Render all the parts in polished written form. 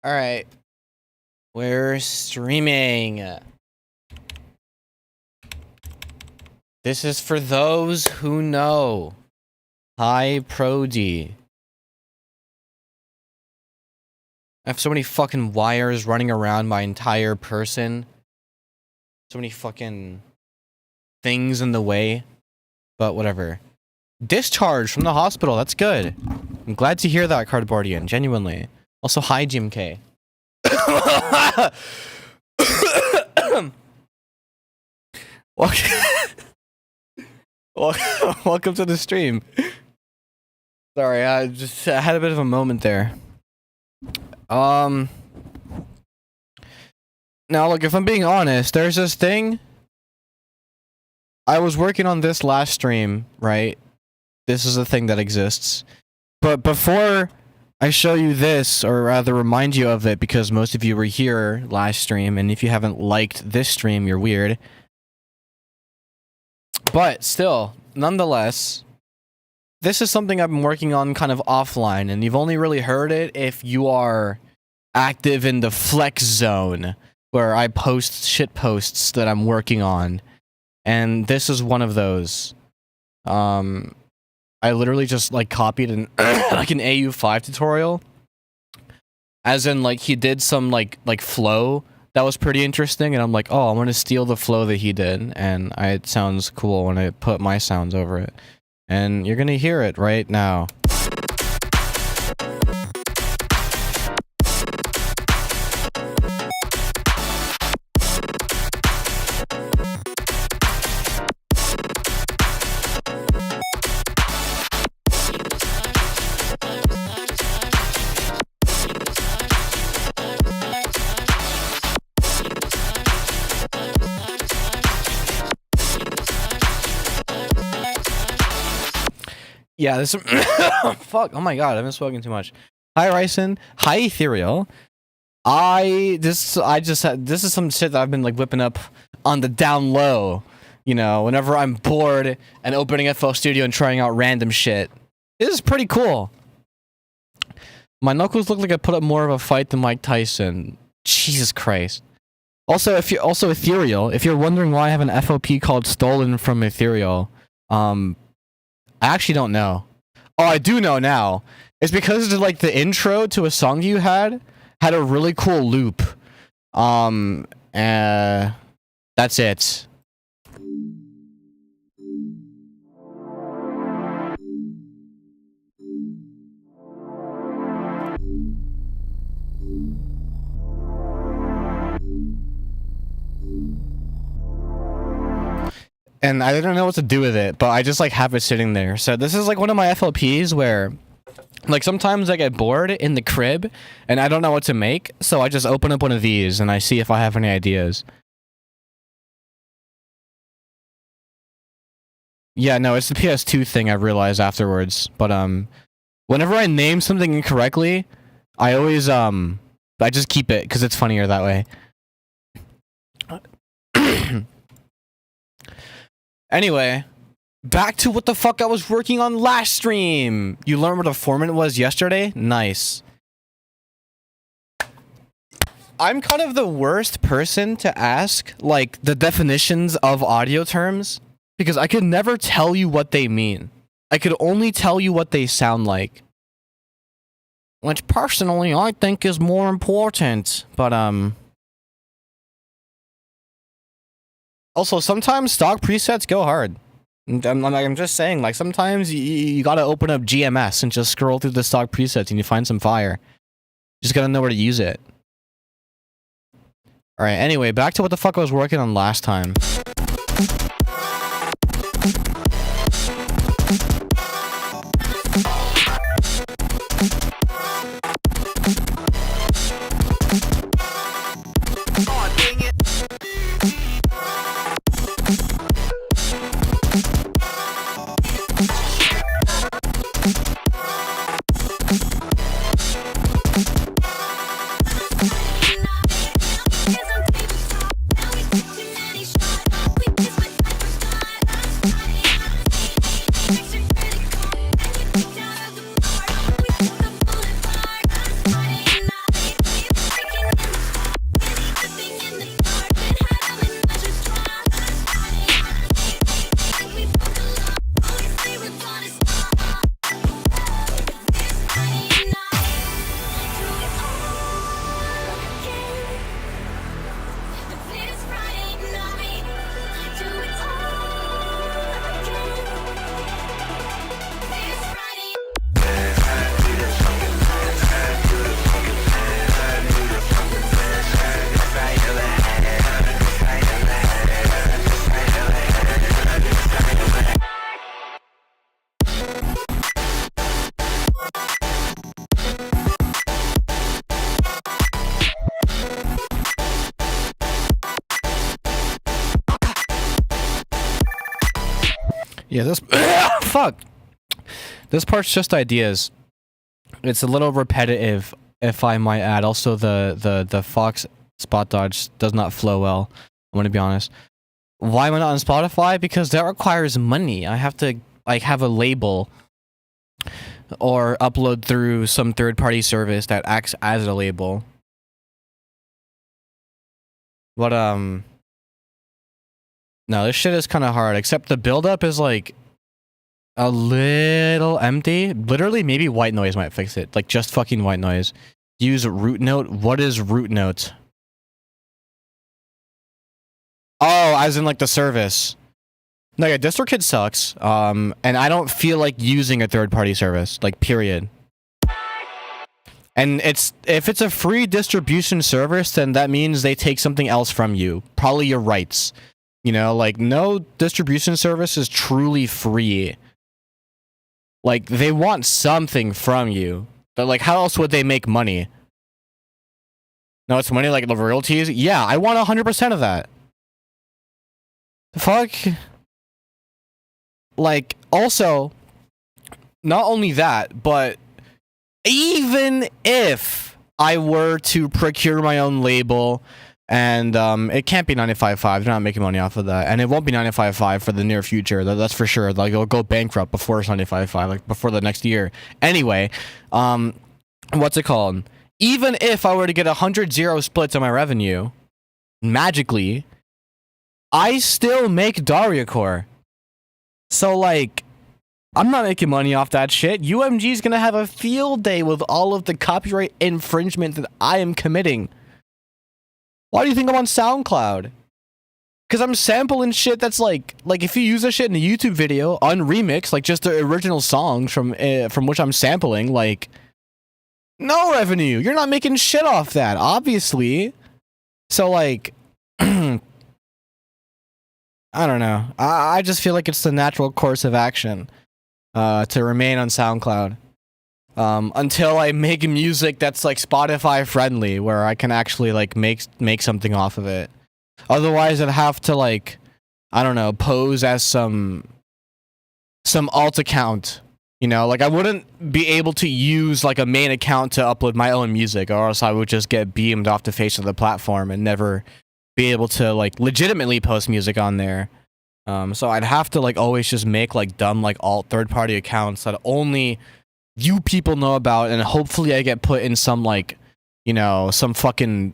All right. We're streaming. This is for those who know. Hi, Prody. I have so many fucking wires running around my entire person. So many fucking things in the way. But whatever. Discharge from the hospital. That's good. I'm glad to hear that, Cardboardian. Genuinely. Also, hi, Jim K. Welcome to the stream. Sorry, I had a bit of a moment there. Now, look, if I'm being honest, there's this thing. I was working on this last stream, right? This is a thing that exists. But before I show you this, or rather remind you of it, because most of you were here last stream, and if you haven't liked this stream, you're weird. But still, nonetheless, this is something I've been working on kind of offline, and you've only really heard it if you are active in the flex zone, where I post shit posts that I'm working on. And this is one of those. I literally just like copied an like an AU5 tutorial. As in, like, he did some like flow that was pretty interesting, and I'm like, oh, I'm gonna steal the flow that he did, and it sounds cool when I put my sounds over it. And you're gonna hear it right now. Yeah, this fuck. Oh my god, I've been smoking too much. Hi, Ryson. Hi, Ethereal. This is some shit that I've been like whipping up on the down low. You know, whenever I'm bored and opening FL Studio and trying out random shit. This is pretty cool. My knuckles look like I put up more of a fight than Mike Tyson. Jesus Christ. Also, Ethereal, if you're wondering why I have an FOP called Stolen from Ethereal, I actually don't know. Oh, I do know now. It's because like the intro to a song you had a really cool loop. That's it. And I didn't know what to do with it, but I just like have it sitting there. So this is like one of my FLPs where like sometimes I get bored in the crib and I don't know what to make, so I just open up one of these and I see if I have any ideas. Yeah, no, it's the PS2 thing I realized afterwards, but whenever I name something incorrectly, I always I just keep it cuz it's funnier that way. Anyway, back to what the fuck I was working on last stream. You learned what a formant was yesterday? Nice. I'm kind of the worst person to ask, like, the definitions of audio terms, because I could never tell you what they mean. I could only tell you what they sound like. Which, personally, I think is more important, but, Also, sometimes stock presets go hard. I'm just saying, like, sometimes you gotta open up GMS and just scroll through the stock presets and you find some fire. You just gotta know where to use it. Alright, anyway, back to what the fuck I was working on last time. Yeah, this fuck. This part's just ideas. It's a little repetitive, if I might add. Also, the Fox spot dodge does not flow well. I'm gonna be honest. Why am I not on Spotify? Because that requires money. I have to like have a label or upload through some third-party service that acts as a label. But no, this shit is kind of hard. Except the build-up is like a little empty. Literally, maybe white noise might fix it. Like just fucking white noise. Use root note. What is root note? Oh, as in like the service. No, yeah, DistroKid sucks. And I don't feel like using a third-party service. Like, period. And if it's a free distribution service, then that means they take something else from you. Probably your rights. You know, like, no distribution service is truly free. Like, they want something from you. But, like, how else would they make money? No, it's money like the royalties? Yeah, I want 100% of that. The fuck? Like, also, not only that, but even if I were to procure my own label, and it can't be 95.5, they're not making money off of that, and it won't be 95.5 for the near future, that's for sure. Like, it'll go bankrupt before it's 95.5, like before the next year. Anyway, what's it called? Even if I were to get 100-0 splits on my revenue, magically, I still make dariacore. So, like, I'm not making money off that shit. UMG's gonna have a field day with all of the copyright infringement that I am committing. Why do you think I'm on SoundCloud? Because I'm sampling shit that's like if you use that shit in a YouTube video, unremixed, like just the original songs from which I'm sampling, like, no revenue. You're not making shit off that, obviously. So, like, I don't know. I just feel like it's the natural course of action to remain on SoundCloud until I make music that's like Spotify friendly, where I can actually like make something off of it. Otherwise, I'd have to, like, I don't know, pose as some alt account. You know, like, I wouldn't be able to use like a main account to upload my own music, or else I would just get beamed off the face of the platform and never be able to like legitimately post music on there. So I'd have to like always just make like dumb like alt third-party accounts that only you people know about, and hopefully I get put in some, like, you know, some fucking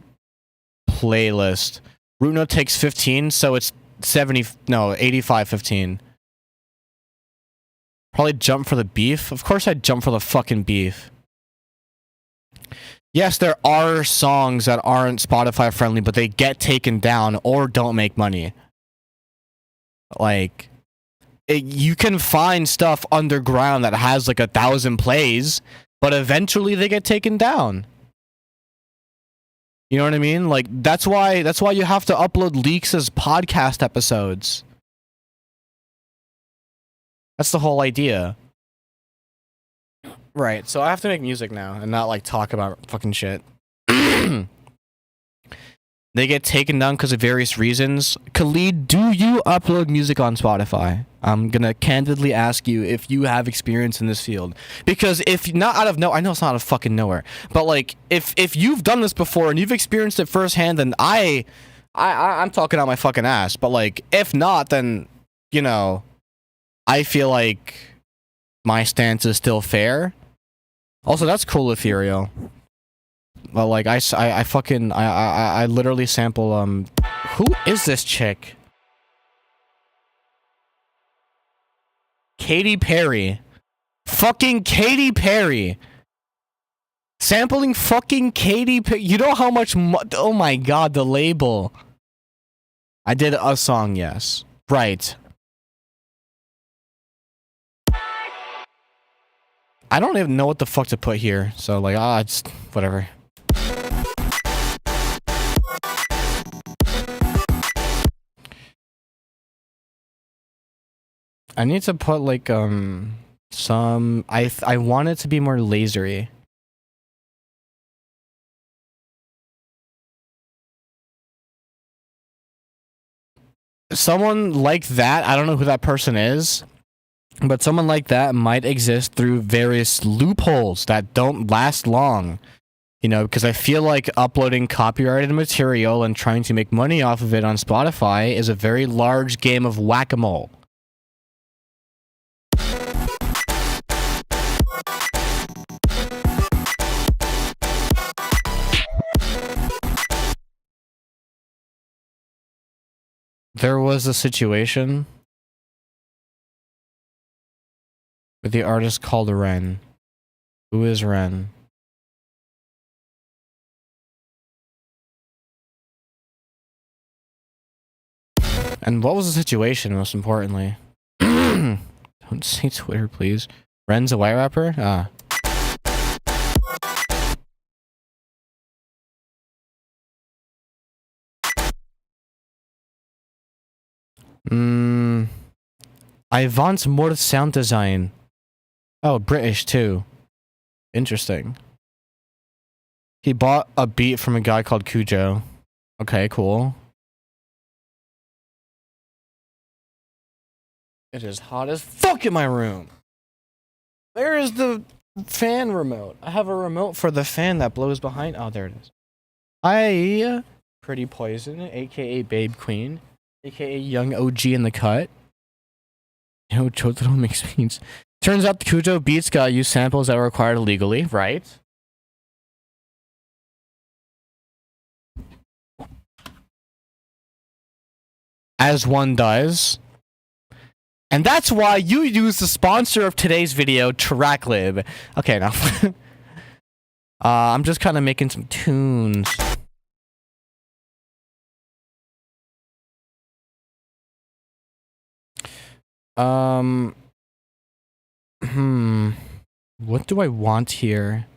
playlist. Root note takes 15, so it's 85-15. Probably jump for the beef. Of course I'd jump for the fucking beef. Yes, there are songs that aren't Spotify friendly, but they get taken down or don't make money. Like, you can find stuff underground that has like 1,000 plays, but eventually they get taken down. You know what I mean? Like, that's why you have to upload leaks as podcast episodes. That's the whole idea. Right, so I have to make music now and not like talk about fucking shit. They get taken down because of various reasons. Khalid, do you upload music on Spotify? I'm gonna candidly ask you if you have experience in this field. Because if not out of I know it's not out of fucking nowhere, but like if you've done this before and you've experienced it firsthand, then I'm talking out my fucking ass. But like, if not, then, you know, I feel like my stance is still fair. Also, that's cool, Ethereal. Well, like, I literally sample, who is this chick? Katy Perry. Fucking Katy Perry. Sampling fucking Katy Perry. You know how much oh my god, the label. I did a song, yes. Right. I don't even know what the fuck to put here, so like, just whatever. I need to put like some I want it to be more lasery. Someone like that, I don't know who that person is, But someone like that might exist through various loopholes that don't last long. You know, because I feel like uploading copyrighted material and trying to make money off of it on Spotify is a very large game of whack-a-mole. There was a situation with the artist called Ren. Who is Ren? And what was the situation, most importantly? Don't say Twitter, please. Ren's a white rapper? Ah. I want more sound design. Oh, British too. Interesting. He bought a beat from a guy called Cujo. Okay, cool. It is hot as fuck in my room. Where is the fan remote? I have a remote for the fan that blows behind. Oh, there it is. Hi, Pretty Poison, aka Babe Queen, aka Young OG in the cut. You know, Chotaro makes beats. Turns out the Cujo beats got use samples that were acquired illegally, right? As one does. And that's why you use the sponsor of today's video, TrackLib. Okay, now. I'm just kind of making some tunes. What do I want here?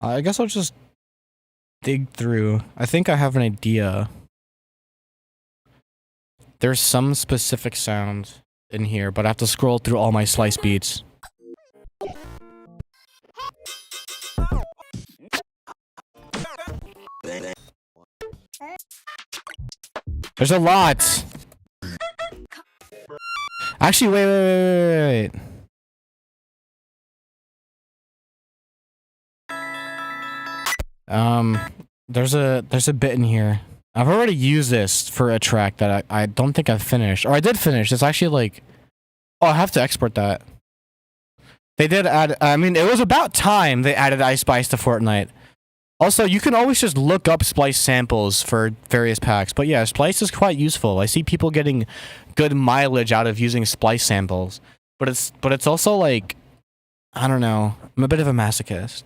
I guess I'll just dig through. I think I have an idea. There's some specific sound in here, but I have to scroll through all my slice beats. There's a lot. Actually, wait. There's a bit in here. I've already used this for a track that I don't think I've finished. Or I did finish. It's actually like... Oh, I have to export that. They did add... I mean, it was about time they added Ice Spice to Fortnite. Also, you can always just look up Splice samples for various packs. But yeah, Splice is quite useful. I see people getting good mileage out of using Splice samples. But it's also like... I don't know. I'm a bit of a masochist.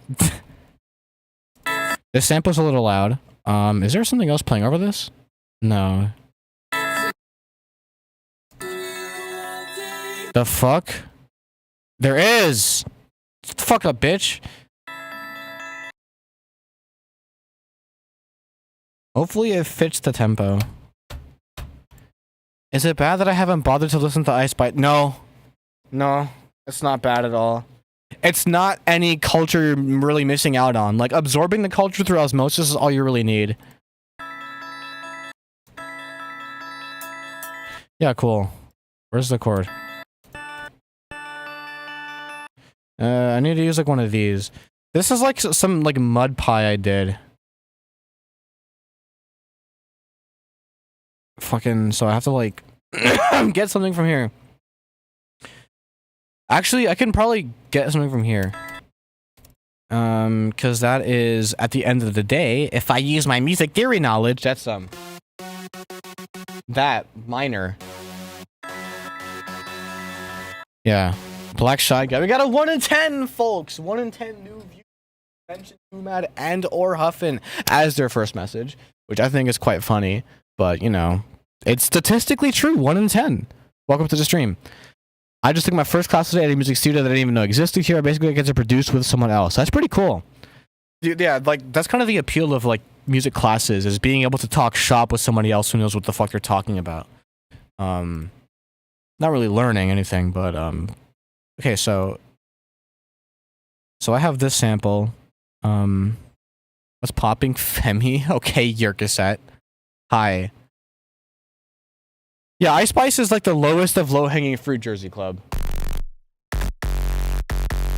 This sample's a little loud. Is there something else playing over this? No. The fuck? There is! Shut the fuck up, bitch. Hopefully it fits the tempo. Is it bad that I haven't bothered to listen to Ice Spice? No. No. It's not bad at all. It's not any culture you're really missing out on. Like, absorbing the culture through osmosis is all you really need. Yeah, cool. Where's the chord? I need to use, like, one of these. This is, like, some, like, mud pie I did. Fucking, so I have to, like, get something from here. Actually, I can probably get something from here. Because that is, at the end of the day, if I use my music theory knowledge, that's, that, minor. Yeah. Black Shy Guy. We got a 1 in 10, folks! 1 in 10 new views. Mention Umad and or Huffin as their first message, which I think is quite funny, but, you know, it's statistically true. 1 in 10. Welcome to the stream. I just took my first class today at a music studio that I didn't even know existed here. I basically get to produce with someone else. That's pretty cool. Dude, yeah, like, that's kind of the appeal of, like, music classes, is being able to talk shop with somebody else who knows what the fuck they're talking about. Not really learning anything, but, okay, so I have this sample. What's popping? Femi? Okay, your cassette. Hi. Yeah, Ice Spice is like the lowest of low-hanging fruit Jersey Club.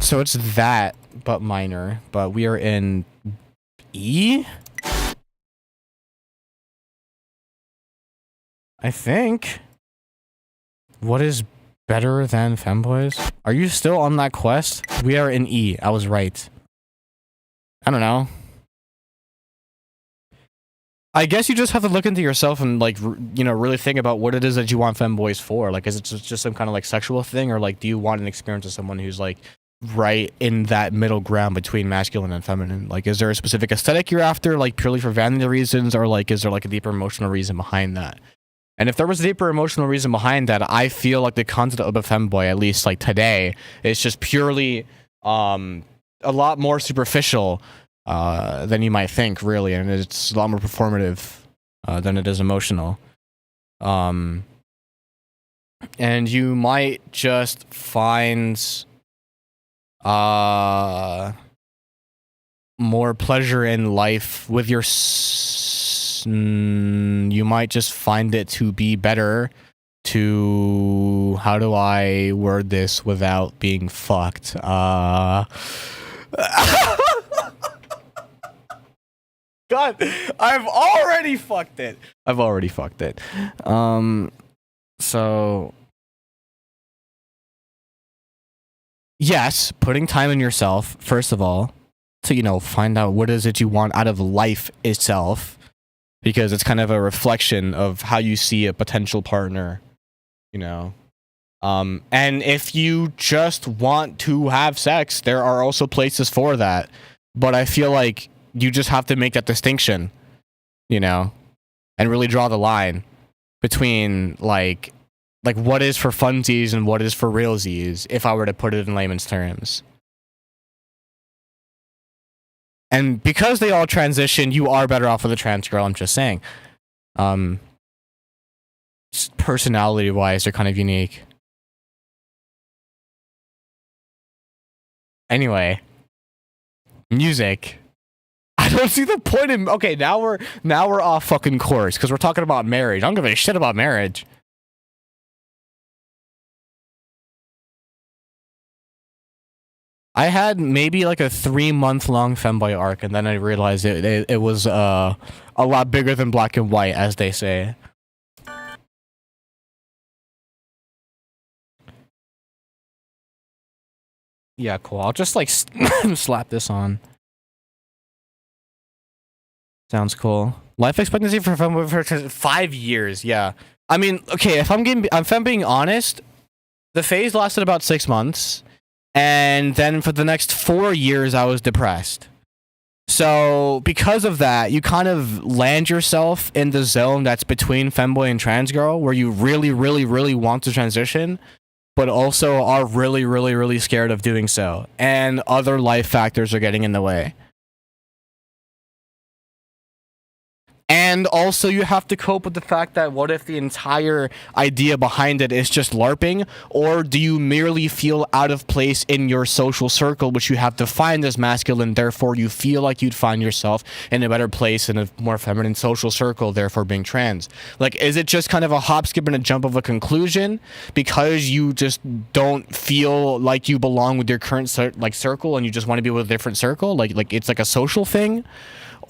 So it's that, but minor. But we are in E? I think. What is better than femboys? Are you still on that quest? We are in E. I was right. I don't know. I guess you just have to look into yourself and, like, you know, really think about what it is that you want femboys for. Like, is it just some kind of, like, sexual thing? Or, like, do you want an experience with someone who's, like, right in that middle ground between masculine and feminine? Like, is there a specific aesthetic you're after, like, purely for vanity reasons? Or, like, is there, like, a deeper emotional reason behind that? And if there was a deeper emotional reason behind that, I feel like the concept of a femboy, at least, like, today, is just purely, a lot more superficial than you might think, really, and it's a lot more performative than it is emotional. And you might just find more pleasure in life with your. You might just find it to be better to. How do I word this without being fucked? God, I've already fucked it. So yes, putting time in yourself, first of all, to, you know, find out what is it you want out of life itself, because it's kind of a reflection of how you see a potential partner, you know. And if you just want to have sex, there are also places for that. But I feel like you just have to make that distinction, you know, and really draw the line between like what is for funsies and what is for realsies, if I were to put it in layman's terms. And because they all transition, you are better off with a trans girl, I'm just saying. Personality-wise, they're kind of unique. Anyway, music. I don't see the point in. Okay, now we're off fucking course because we're talking about marriage. I don't give a shit about marriage. I had maybe like a 3-month-long femboy arc, and then I realized it was a lot bigger than black and white, as they say. Yeah, cool. I'll just like slap this on. Sounds cool. Life expectancy for femboy for 5 years. Yeah. I mean, okay. If I'm being honest, the phase lasted about 6 months. And then for the next 4 years, I was depressed. So because of that, you kind of land yourself in the zone that's between femboy and trans girl, where you really, really, really want to transition, but also are really, really, really scared of doing so. And other life factors are getting in the way. And also, you have to cope with the fact that what if the entire idea behind it is just LARPing? Or do you merely feel out of place in your social circle, which you have defined as masculine, therefore you feel like you'd find yourself in a better place in a more feminine social circle, therefore being trans? Like, is it just kind of a hop, skip, and a jump of a conclusion because you just don't feel like you belong with your current circle and you just want to be with a different circle? Like it's like a social thing?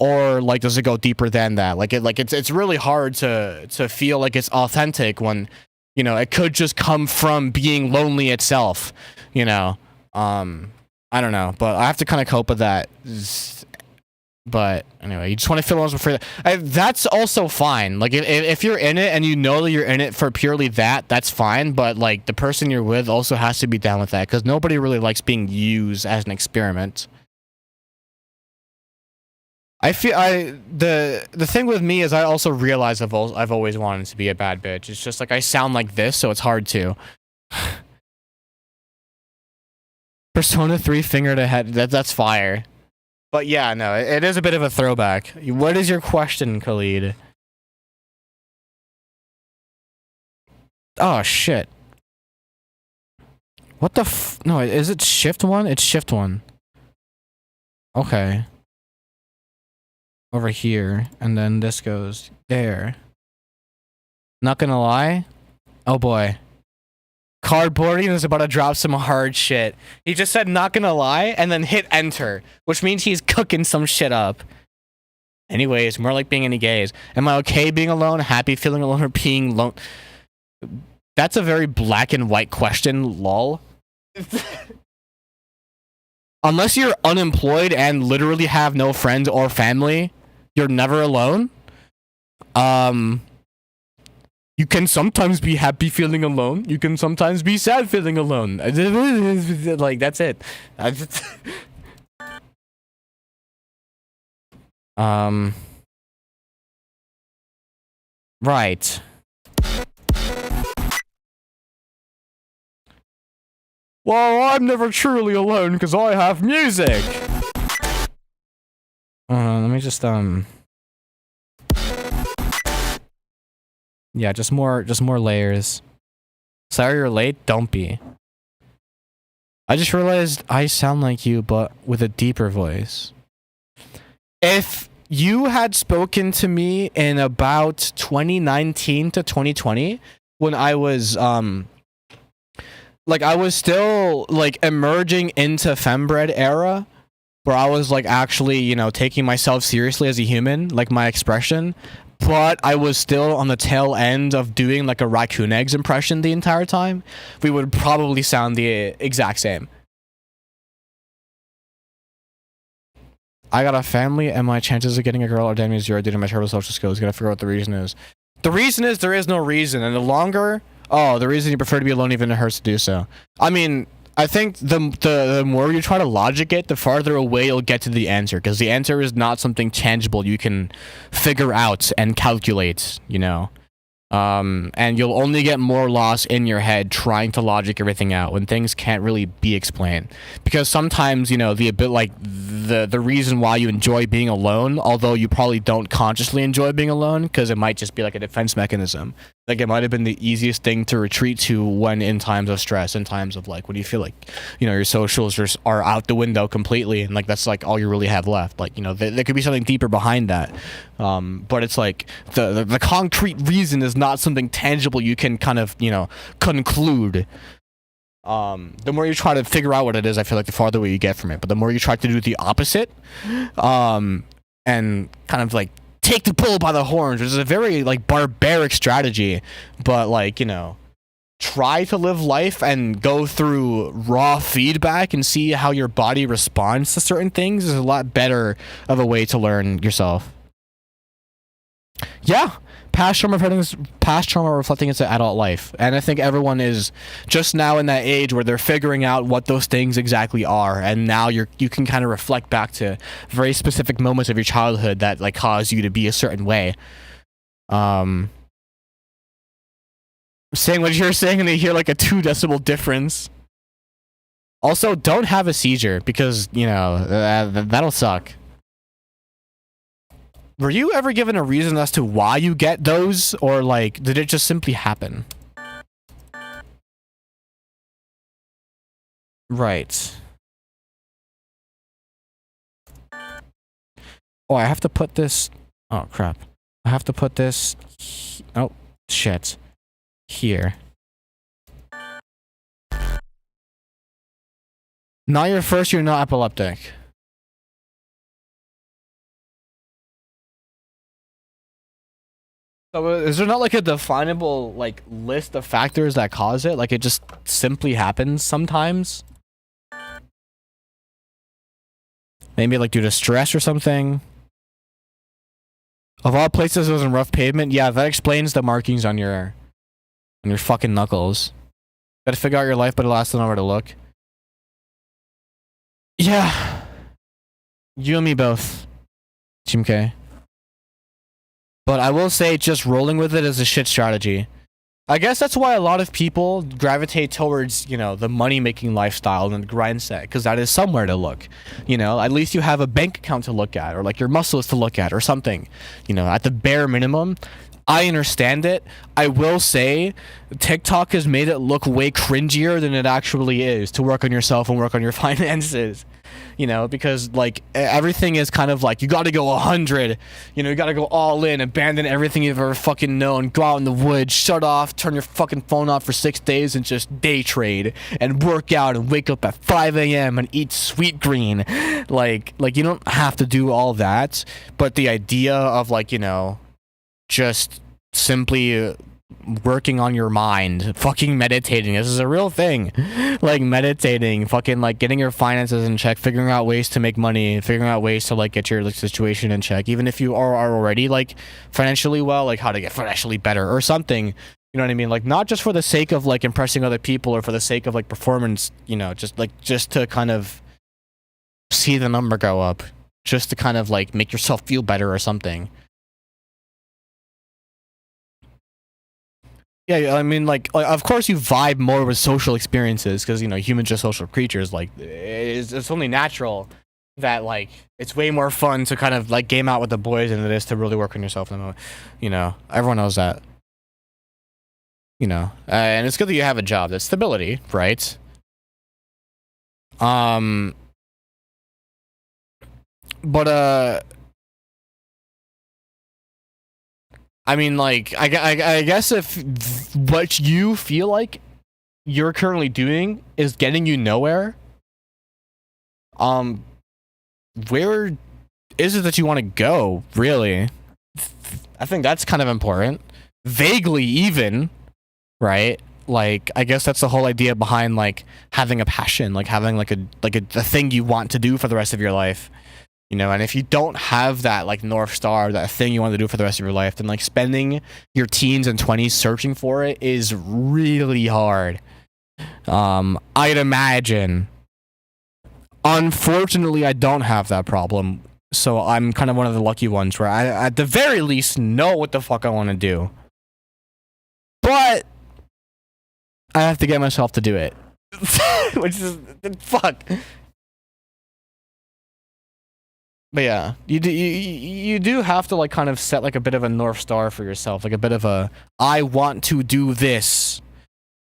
Or like does it go deeper than that? It's really hard to feel like it's authentic when, you know, it could just come from being lonely itself, you know. I don't know, but I have to kind of cope with that. But anyway, you just want to feel those for that's also fine. Like if you're in it and you know that you're in it for purely that's fine. But like the person you're with also has to be down with that, because nobody really likes being used as an experiment. I feel the thing with me is I also realize I've always wanted to be a bad bitch. It's just like I sound like this, so it's hard to. Persona 3 finger to head. That's fire. But yeah, no, it is a bit of a throwback. What is your question, Khalid? Oh shit. What the no, is it shift 1? It's shift 1. Okay. Over here, and then this goes there. Not gonna lie, Oh boy. Cardboarding is about to drop some hard shit. He just said not gonna lie and then hit enter, which means he's cooking some shit up. Anyways, more like being any gays. Am I okay being alone, happy feeling alone, or being alone? That's a very black and white question, lol. Unless you're unemployed and literally have no friends or family, you're never alone. You can sometimes be happy feeling alone. You can sometimes be sad feeling alone. Like, that's it. Right. Well, I'm never truly alone because I have music. Let me just yeah, just more layers. Sorry you're late. Don't be. I just realized I sound like you, but with a deeper voice. If you had spoken to me in about 2019 to 2020, when I was like I was still like emerging into fembread era, where I was like actually, you know, taking myself seriously as a human, like my expression, but I was still on the tail end of doing like a raccoon eggs impression the entire time, we would probably sound the exact same. I got a family and my chances of getting a girl are damn near zero due to my terrible social skills. Gotta figure out what the reason is. The reason is there is no reason, and the longer... Oh, the reason you prefer to be alone even it hurts to do so. I mean, I think the more you try to logic it, the farther away you'll get to the answer, because the answer is not something tangible you can figure out and calculate, you know. And you'll only get more lost in your head trying to logic everything out when things can't really be explained. Because sometimes, you know, the reason why you enjoy being alone, although you probably don't consciously enjoy being alone, because it might just be like a defense mechanism. Like, it might have been the easiest thing to retreat to when in times of stress, in times of like when you feel like, you know, your socials are out the window completely, and like that's like all you really have left. Like, you know, there could be something deeper behind that. But it's like the concrete reason is not something tangible you can kind of, you know, conclude. The more you try to figure out what it is, I feel like the farther away you get from it. But the more you try to do the opposite, and kind of like take the bull by the horns, which is a very like barbaric strategy, but like, you know, try to live life and go through raw feedback and see how your body responds to certain things is a lot better of a way to learn yourself. Yeah, past trauma reflecting into adult life, and I think everyone is just now in that age where they're figuring out what those things exactly are, and now you can kind of reflect back to very specific moments of your childhood that like caused you to be a certain way. Saying what you're saying and they hear like a 2 decibel difference. Also, don't have a seizure because, you know, that'll suck. Were you ever given a reason as to why you get those, or like did it just simply happen? Right. Oh, I have to put this... Oh, crap. I have to put this... Oh, shit. Here. Not your first, you're not epileptic. So is there not like a definable like list of factors that cause it? Like it just simply happens sometimes? Maybe like due to stress or something? Of all places it was in rough pavement? Yeah, that explains the markings on your fucking knuckles. Gotta figure out your life, but it lasts an hour to look. Yeah. You and me both. Team K. But I will say just rolling with it is a shit strategy. I guess that's why a lot of people gravitate towards, you know, the money-making lifestyle and the grind set, because that is somewhere to look. You know, at least you have a bank account to look at, or like your muscles to look at, or something. You know, at the bare minimum. I understand it. I will say TikTok has made it look way cringier than it actually is to work on yourself and work on your finances. you know, because like everything is kind of like you got to go 100, you know, you got to go all in, abandon everything you've ever fucking known, go out in the woods, shut off, turn your fucking phone off for 6 days and just day trade and work out and wake up at 5 a.m. and eat sweet green. Like you don't have to do all that, but the idea of like, you know, just simply working on your mind, fucking meditating, this is a real thing, like meditating, fucking like getting your finances in check, figuring out ways to make money, figuring out ways to like get your like situation in check, even if you are already like financially well, like how to get financially better or something, you know what I mean, like not just for the sake of like impressing other people or for the sake of like performance, you know, just to kind of see the number go up, just to kind of like make yourself feel better or something. Yeah, I mean, like of course you vibe more with social experiences because, you know, humans are social creatures. Like, it's only natural that, like, it's way more fun to kind of, like, game out with the boys than it is to really work on yourself in the moment. You know, everyone knows that. You know, and it's good that you have a job. That's stability, right? But, I mean, like, I guess if what you feel like you're currently doing is getting you nowhere, where is it that you want to go, really? I think that's kind of important. Vaguely, even, right? Like, I guess that's the whole idea behind, like, having a passion, like, having, like, a thing you want to do for the rest of your life. You know, and if you don't have that, like, North Star, that thing you want to do for the rest of your life, then, like, spending your teens and 20s searching for it is really hard. I'd imagine. Unfortunately, I don't have that problem, so I'm kind of one of the lucky ones where I, at the very least, know what the fuck I want to do. But I have to get myself to do it. Which is, fuck. But yeah, you do have to like kind of set like a bit of a North Star for yourself, like a bit of a I want to do this,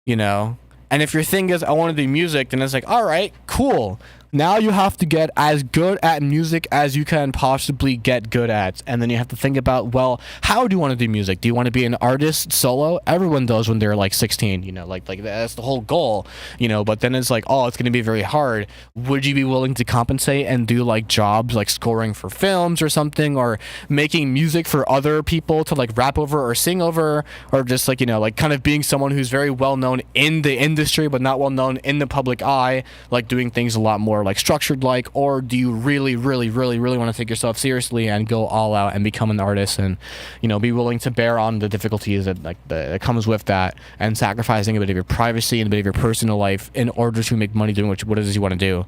you know. And if your thing is I want to do music, then it's like, all right, cool. Now you have to get as good at music as you can possibly get good at. And then you have to think about, well, how do you want to do music? Do you want to be an artist solo? Everyone does when they're like 16, you know, like that's the whole goal, you know, but then it's like, oh, it's going to be very hard. Would you be willing to compensate and do like jobs like scoring for films or something, or making music for other people to like rap over or sing over, or just like, you know, like kind of being someone who's very well known in the industry but not well known in the public eye, like doing things a lot more like structured, like, or do you really want to take yourself seriously and go all out and become an artist and, you know, be willing to bear on the difficulties that like that comes with that, and sacrificing a bit of your privacy and a bit of your personal life in order to make money doing what it is you want to do.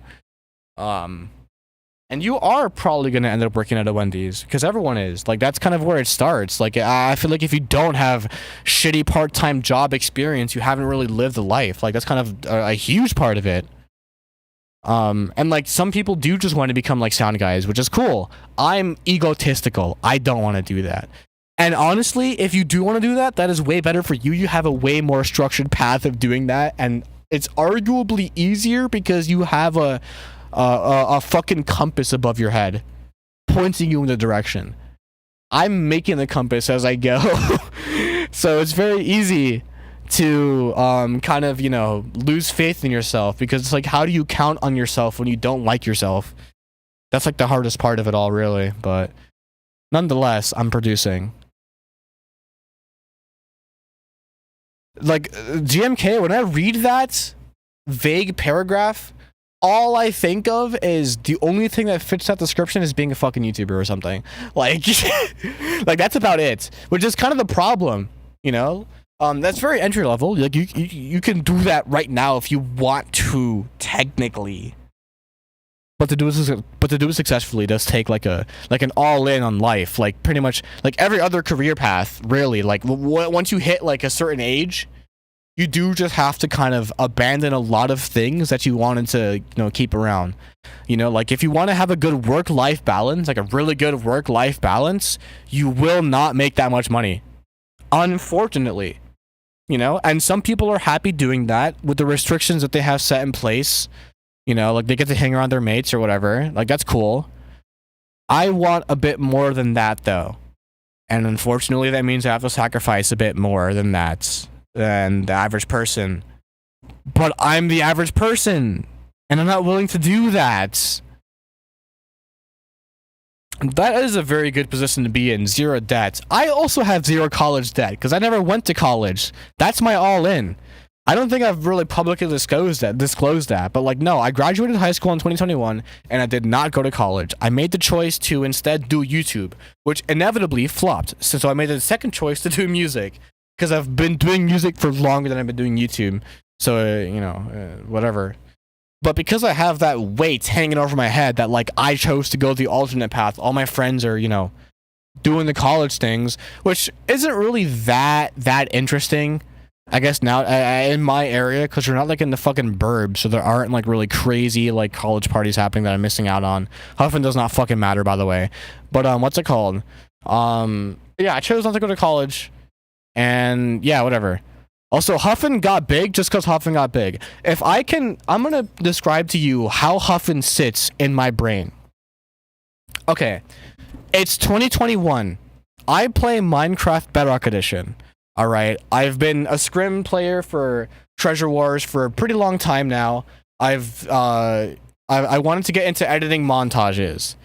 And you are probably going to end up working at a Wendy's, because everyone is. Like, that's kind of where it starts. Like, I feel like if you don't have shitty part-time job experience, you haven't really lived a life. Like, that's kind of a huge part of it. And like some people do just want to become like sound guys, which is cool. I'm egotistical. I don't want to do that. And honestly, if you do want to do that, that is way better for you. You have a way more structured path of doing that, and it's arguably easier because you have a fucking compass above your head pointing you in the direction. I'm making the compass as I go. So it's very easy to kind of, you know, lose faith in yourself, because it's like, how do you count on yourself when you don't like yourself? That's like the hardest part of it all, really. But nonetheless, I'm producing. Like, GMK, when I read that vague paragraph, all I think of is the only thing that fits that description is being a fucking YouTuber or something. Like, like that's about it, which is kind of the problem, you know? That's very entry level. Like, you can do that right now if you want to, technically. But to do it successfully does take like an all in on life, like pretty much like every other career path, really. Like once you hit like a certain age, you do just have to kind of abandon a lot of things that you wanted to, you know, keep around. You know, like if you want to have a good work-life balance, like a really good work-life balance, you will not make that much money, unfortunately. You know, and some people are happy doing that with the restrictions that they have set in place. You know, like they get to hang around their mates or whatever. Like that's cool. I want a bit more than that though. And unfortunately that means I have to sacrifice a bit more than that than the average person. But I'm the average person and I'm not willing to do that. That is a very good position to be in. 0 debt. I also have 0 college debt because I never went to college. That's my all in. I don't think I've really publicly disclosed that, but like, no, I graduated high school in 2021 and I did not go to college. I made the choice to instead do YouTube, which inevitably flopped. So I made the second choice to do music because I've been doing music for longer than I've been doing YouTube. So, whatever. But because I have that weight hanging over my head that like I chose to go the alternate path, all my friends are, doing the college things, which isn't really that interesting. I guess now in my area, because we're not like in the fucking burbs, so there aren't like really crazy like college parties happening that I'm missing out on. Huffin does not fucking matter, by the way. But what's it called? Yeah, I chose not to go to college, and yeah, whatever. Also, Huffin got big just because Huffin got big. I'm gonna describe to you how Huffin sits in my brain. Okay, it's 2021. I play Minecraft Bedrock Edition. All right, I've been a scrim player for Treasure Wars for a pretty long time now. I wanted to get into editing montages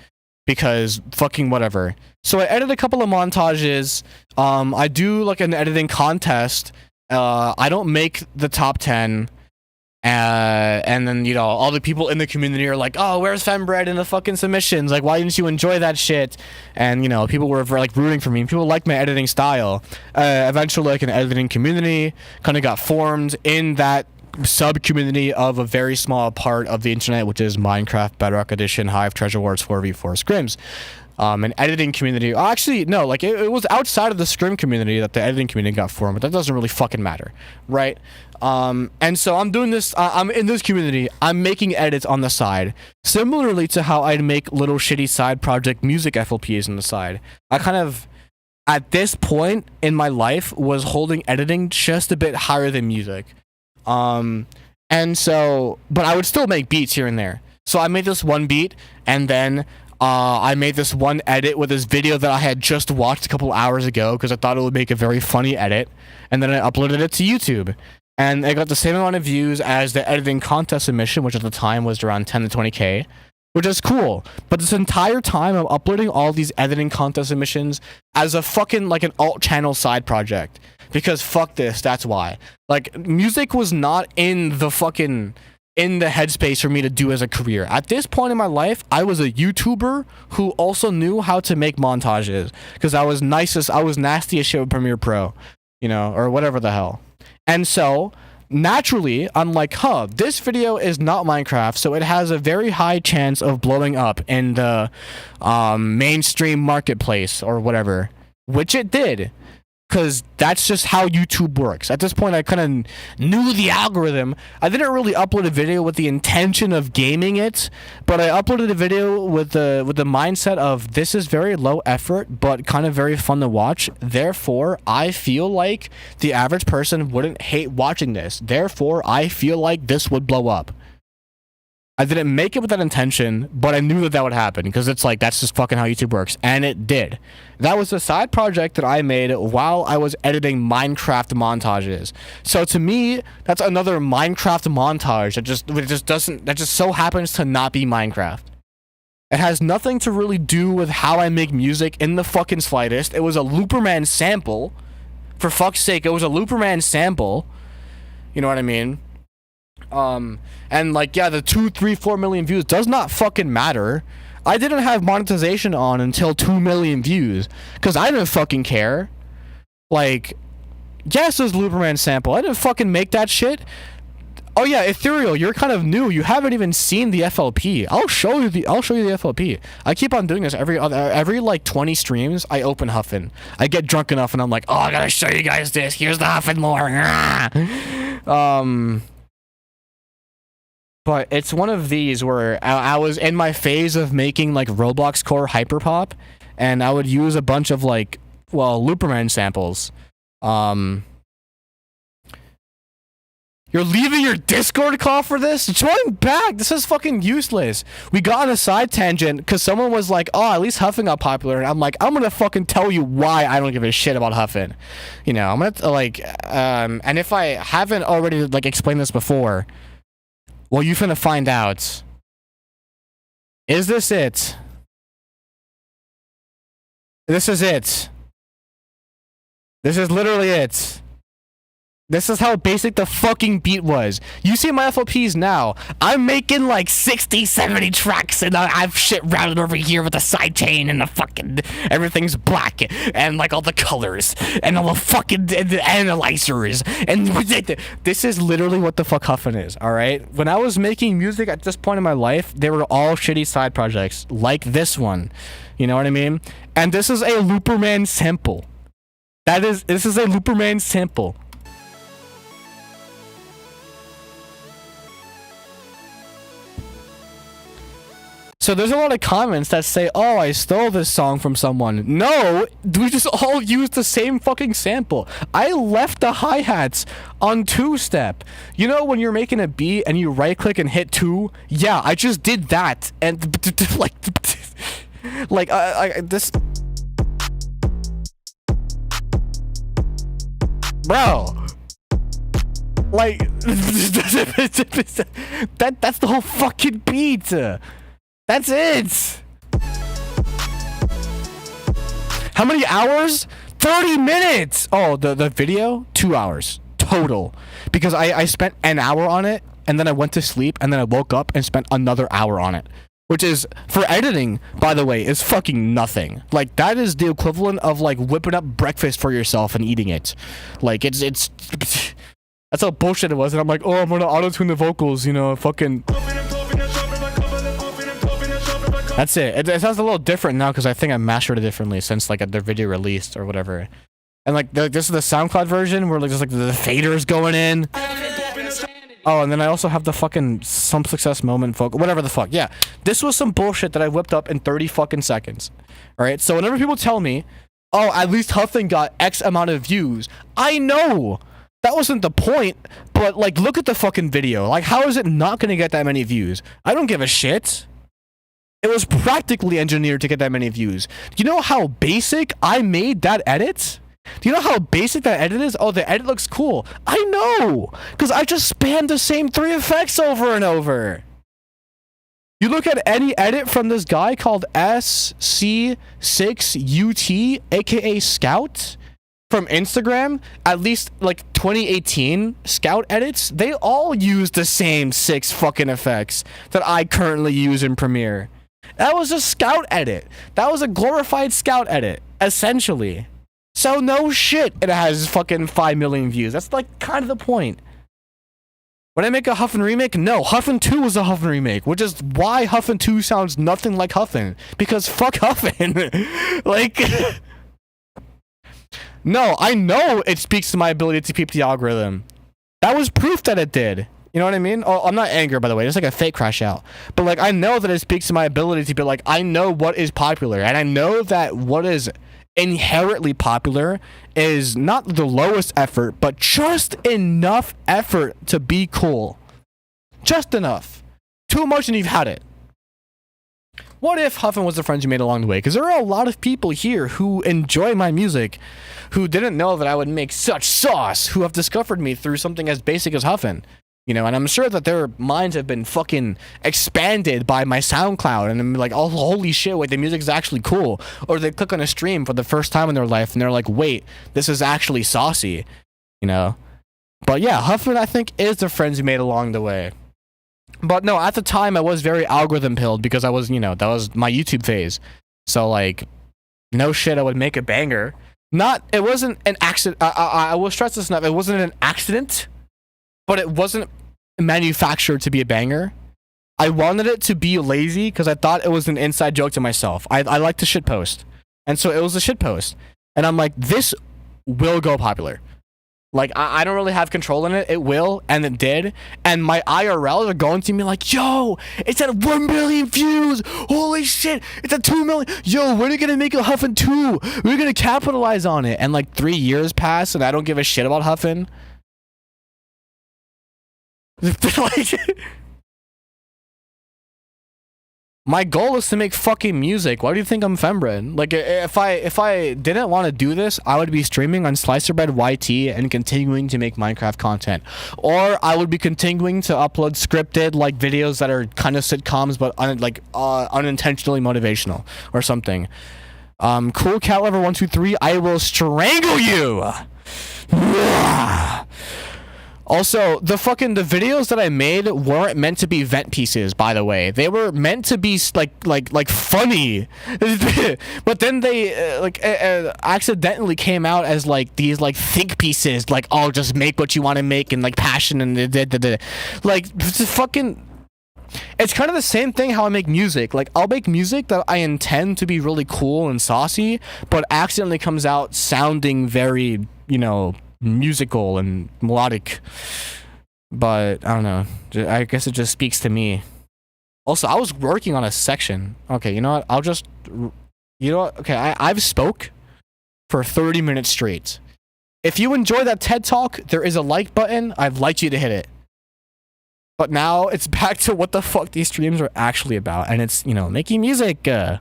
because fucking whatever. So I edit a couple of montages. I do like an editing contest. I don't make the top 10. And then, all the people in the community are like, oh, where's fembread in the fucking submissions? Like, why didn't you enjoy that shit? And, people were like rooting for me. People liked my editing style. Eventually, like, an editing community kind of got formed in that sub-community of a very small part of the internet, which is Minecraft Bedrock Edition Hive Treasure Wars 4v4 scrims. An editing community. Actually, no, like it was outside of the scrim community that the editing community got formed, but that doesn't really fucking matter, right? And so I'm doing this. I'm in this community. I'm making edits on the side, similarly to how I'd make little shitty side project music FLPs on the side. I kind of, at this point in my life, was holding editing just a bit higher than music. And so, but I would still make beats here and there. So I made this one beat, and then I made this one edit with this video that I had just watched a couple hours ago because I thought it would make a very funny edit, and then I uploaded it to YouTube, and I got the same amount of views as the editing contest submission, which at the time was around 10 to 20k, which is cool. But this entire time I'm uploading all these editing contest submissions as a fucking like an alt channel side project because fuck this, that's why. Like, music was not in the headspace for me to do as a career. At this point in my life, I was a YouTuber who also knew how to make montages because I was nasty as shit with Premiere Pro, or whatever the hell. And so, naturally, I'm like, this video is not Minecraft, so it has a very high chance of blowing up in the mainstream marketplace or whatever, which it did. Because that's just how YouTube works. At this point, I kind of knew the algorithm. I didn't really upload a video with the intention of gaming it, but I uploaded a video with the mindset of this is very low effort, but kind of very fun to watch. Therefore, I feel like the average person wouldn't hate watching this. Therefore, I feel like this would blow up. I didn't make it with that intention, but I knew that would happen because it's like, that's just fucking how YouTube works. And it did. That was a side project that I made while I was editing Minecraft montages. So to me, that's another Minecraft montage that just so happens to not be Minecraft. It has nothing to really do with how I make music in the fucking slightest. It was a Looperman sample. For fuck's sake, it was a Looperman sample. You know what I mean? And like, yeah, the 2, 3, 4 million views does not fucking matter. I didn't have monetization on until 2 million views because I didn't fucking care. Like, yes, it was Looperman sample. I didn't fucking make that shit. Oh yeah, Ethereal, you're kind of new. You haven't even seen the FLP. I'll show you the FLP. I keep on doing this every like 20 streams. I open Huffin. I get drunk enough and I'm like, oh, I gotta show you guys this. Here's the Huffin lore. But it's one of these where I was in my phase of making like Roblox core hyperpop, and I would use a bunch of like, well, Looperman samples. You're leaving your Discord call for this? Join back. This is fucking useless. We got on a side tangent because someone was like, oh, at least Huffin got popular. And I'm like, I'm going to fucking tell you why I don't give a shit about Huffin. You know, I'm going to, like, and if I haven't already, like, explained this before, well, you finna find out. Is this it? This is it. This is literally it. This is how basic the fucking beat was. You see my FLPs now. I'm making like 60, 70 tracks and I've shit routed over here with the sidechain and the fucking everything's black and like all the colors and all the fucking analyzers. And this is literally what the fuck Huffin is, alright? When I was making music at this point in my life, they were all shitty side projects like this one. You know what I mean? And this is a Looperman sample. This is a Looperman sample. So there's a lot of comments that say, oh, I stole this song from someone. No, we just all used the same fucking sample. I left the hi-hats on 2-step. You know when you're making a beat and you right-click and hit 2? Yeah, I just did that. And this... Bro. Like, that's the whole fucking beat. That's it! How many hours? 30 minutes! Oh, the video? 2 hours. Total. Because I spent an hour on it, and then I went to sleep, and then I woke up and spent another hour on it. Which is, for editing, by the way, is fucking nothing. Like, that is the equivalent of, like, whipping up breakfast for yourself and eating it. Like, it's that's how bullshit it was, and I'm like, oh, I'm gonna auto-tune the vocals, you know, fucking... That's it. It sounds a little different now because I think I mastered it differently since like their video released or whatever. And like this is the SoundCloud version where like there's like the faders going in. Oh, and then I also have the fucking some success moment vocal, whatever the fuck. Yeah, this was some bullshit that I whipped up in 30 fucking seconds. All right. So whenever people tell me, oh, at least Huffin got X amount of views, I know that wasn't the point. But like, look at the fucking video. Like, how is it not gonna get that many views? I don't give a shit. It was practically engineered to get that many views. Do you know how basic I made that edit? Do you know how basic that edit is? Oh, the edit looks cool. I know! Because I just spammed the same 3 effects over and over. You look at any edit from this guy called SC6UT, aka Scout, from Instagram, at least like 2018 Scout edits, they all use the same 6 fucking effects that I currently use in Premiere. That was a Scout edit. That was a glorified Scout edit, essentially. So no shit it has fucking 5 million views. That's like kind of the point. Would I make a Huffin remake? No, Huffin 2 was a Huffin remake, which is why Huffin 2 sounds nothing like Huffin. Because fuck Huffin. Like... No, I know it speaks to my ability to peep the algorithm. That was proof that it did. You know what I mean? Oh, I'm not angry, by the way. It's like a fake crash out. But, like, I know that it speaks to my ability to be, like, I know what is popular. And I know that what is inherently popular is not the lowest effort, but just enough effort to be cool. Just enough. Too much and you've had it. What if Huffin was the friends you made along the way? Because there are a lot of people here who enjoy my music, who didn't know that I would make such sauce, who have discovered me through something as basic as Huffin. You know, and I'm sure that their minds have been fucking expanded by my SoundCloud, and I'm like, oh, holy shit, wait, the music's actually cool. Or they click on a stream for the first time in their life, and they're like, wait, this is actually saucy. You know? But yeah, Huffin, I think, is the friends you made along the way. But no, at the time, I was very algorithm pilled because I was, you know, that was my YouTube phase. So, like, no shit, I would make a banger. It wasn't an accident. I will stress this enough. It wasn't an accident, but it wasn't manufactured to be a banger. I wanted it to be lazy because I thought it was an inside joke to myself. I like to shitpost. And so it was a shitpost. And I'm like, this will go popular. Like, I don't really have control in it. It will, and it did. And my IRLs are going to me like, yo, it's at 1 million views. Holy shit, it's at 2 million. Yo, when are you going to make a Huffin 2? We're going to capitalize on it. And like 3 years pass, and I don't give a shit about Huffin. Like, my goal is to make fucking music. Why do you think I'm fembread? Like, if I didn't want to do this, I would be streaming on Slicerbread YT and continuing to make Minecraft content, or I would be continuing to upload scripted like videos that are kind of sitcoms but unintentionally motivational or something. Cool cat lover 123, I will strangle you. Also, the videos that I made weren't meant to be vent pieces, by the way. They were meant to be like funny, but then they accidentally came out as like these like think pieces, like, oh, just make what you want to make, and like passion and like fucking. It's kind of the same thing how I make music. Like, I'll make music that I intend to be really cool and saucy, but accidentally comes out sounding very, musical and melodic. But I don't know, I guess it just speaks to me. Also, I was working on a section. Okay, you know what, okay, I've spoke for 30 minutes straight. If you enjoy that TED talk, there is a like button. I'd like you to hit it. But now it's back to what the fuck these streams are actually about, and it's, making music. Yeah.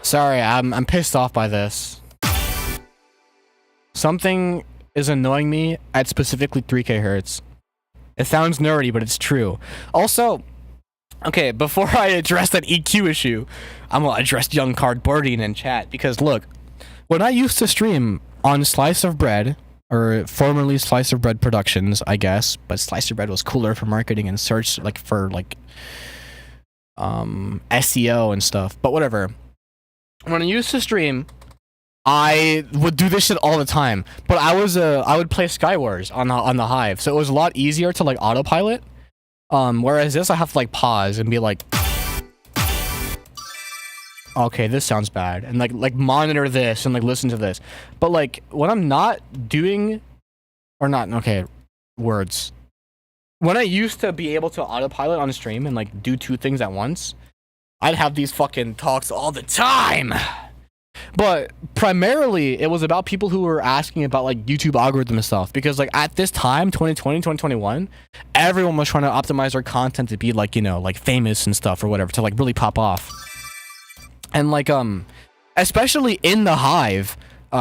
Sorry, I'm pissed off by this. Something is annoying me at specifically 3K hertz. It sounds nerdy, but it's true. Also, okay, before I address that EQ issue, I'm gonna address Young Cardboardian in chat, because look, when I used to stream on Slice of Bread, or formerly Slice of Bread Productions, I guess, but Slice of Bread was cooler for marketing and search, like for like SEO and stuff, but whatever. When I used to stream, I would do this shit all the time, but I would play Skywars on the Hive, so it was a lot easier to like autopilot. Whereas this, I have to like pause and be like, okay, this sounds bad, and like monitor this and like listen to this. But like when I'm not doing, or not, okay, words. When I used to be able to autopilot on stream and like do two things at once, I'd have these fucking talks all the time. But primarily, it was about people who were asking about like YouTube algorithm and stuff, because like at this time, 2020, 2021, everyone was trying to optimize their content to be like, like famous and stuff or whatever, to like really pop off. And like, especially in the Hive,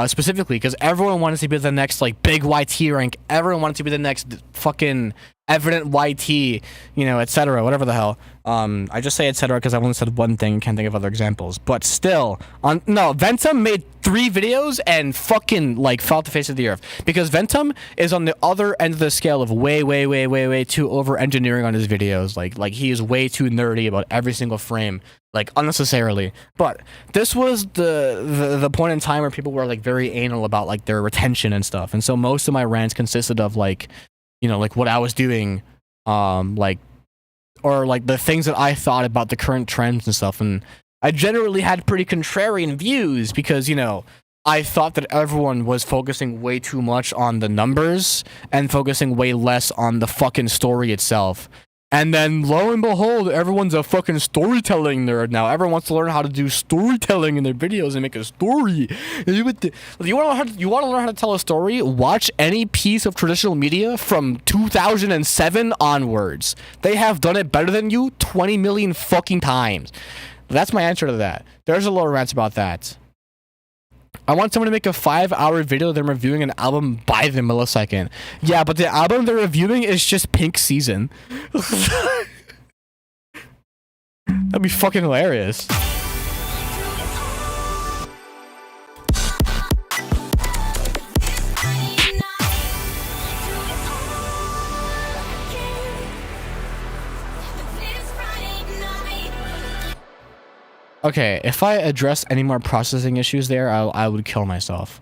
specifically, because everyone wanted to be the next like big YT rank. Everyone wanted to be the next fucking evident YT, etc., whatever the hell. I just say etc. because I've only said one thing, can't think of other examples. But still, Ventum made 3 videos and fucking like fell off the face of the earth, because Ventum is on the other end of the scale of way too over engineering on his videos. Like he is way too nerdy about every single frame, like unnecessarily. But this was the point in time where people were like very anal about like their retention and stuff, and so most of my rants consisted of like, like what I was doing, or like the things that I thought about the current trends and stuff. And I generally had pretty contrarian views, because, I thought that everyone was focusing way too much on the numbers and focusing way less on the fucking story itself. And then lo and behold, everyone's a fucking storytelling nerd now. Everyone wants to learn how to do storytelling in their videos and make a story. You want to learn how to tell a story? Watch any piece of traditional media from 2007 onwards. They have done it better than you 20 million fucking times. That's my answer to that. There's a lot of rants about that. I want someone to make a 5-hour video of them reviewing an album by the millisecond. Yeah, but the album they're reviewing is just Pink Season. That'd be fucking hilarious. Okay, if I address any more processing issues there, I would kill myself.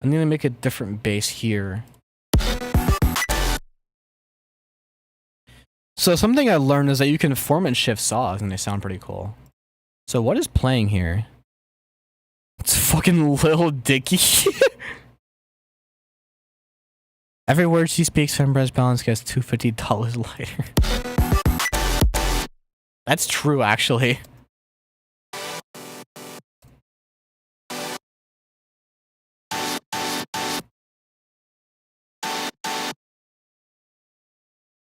I need to make a different bass here. So something I learned is that you can form and shift saws and they sound pretty cool. So what is playing here? It's fucking Lil Dicky. Every word she speaks, fembread's balance gets $250 lighter. That's true, actually.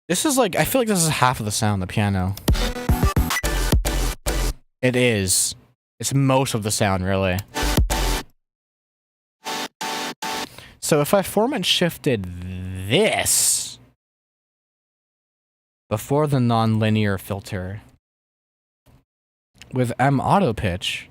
This is like, I feel like this is half of the sound, the piano. It is. It's most of the sound, really. So if I format shifted this before the non-linear filter with M auto pitch,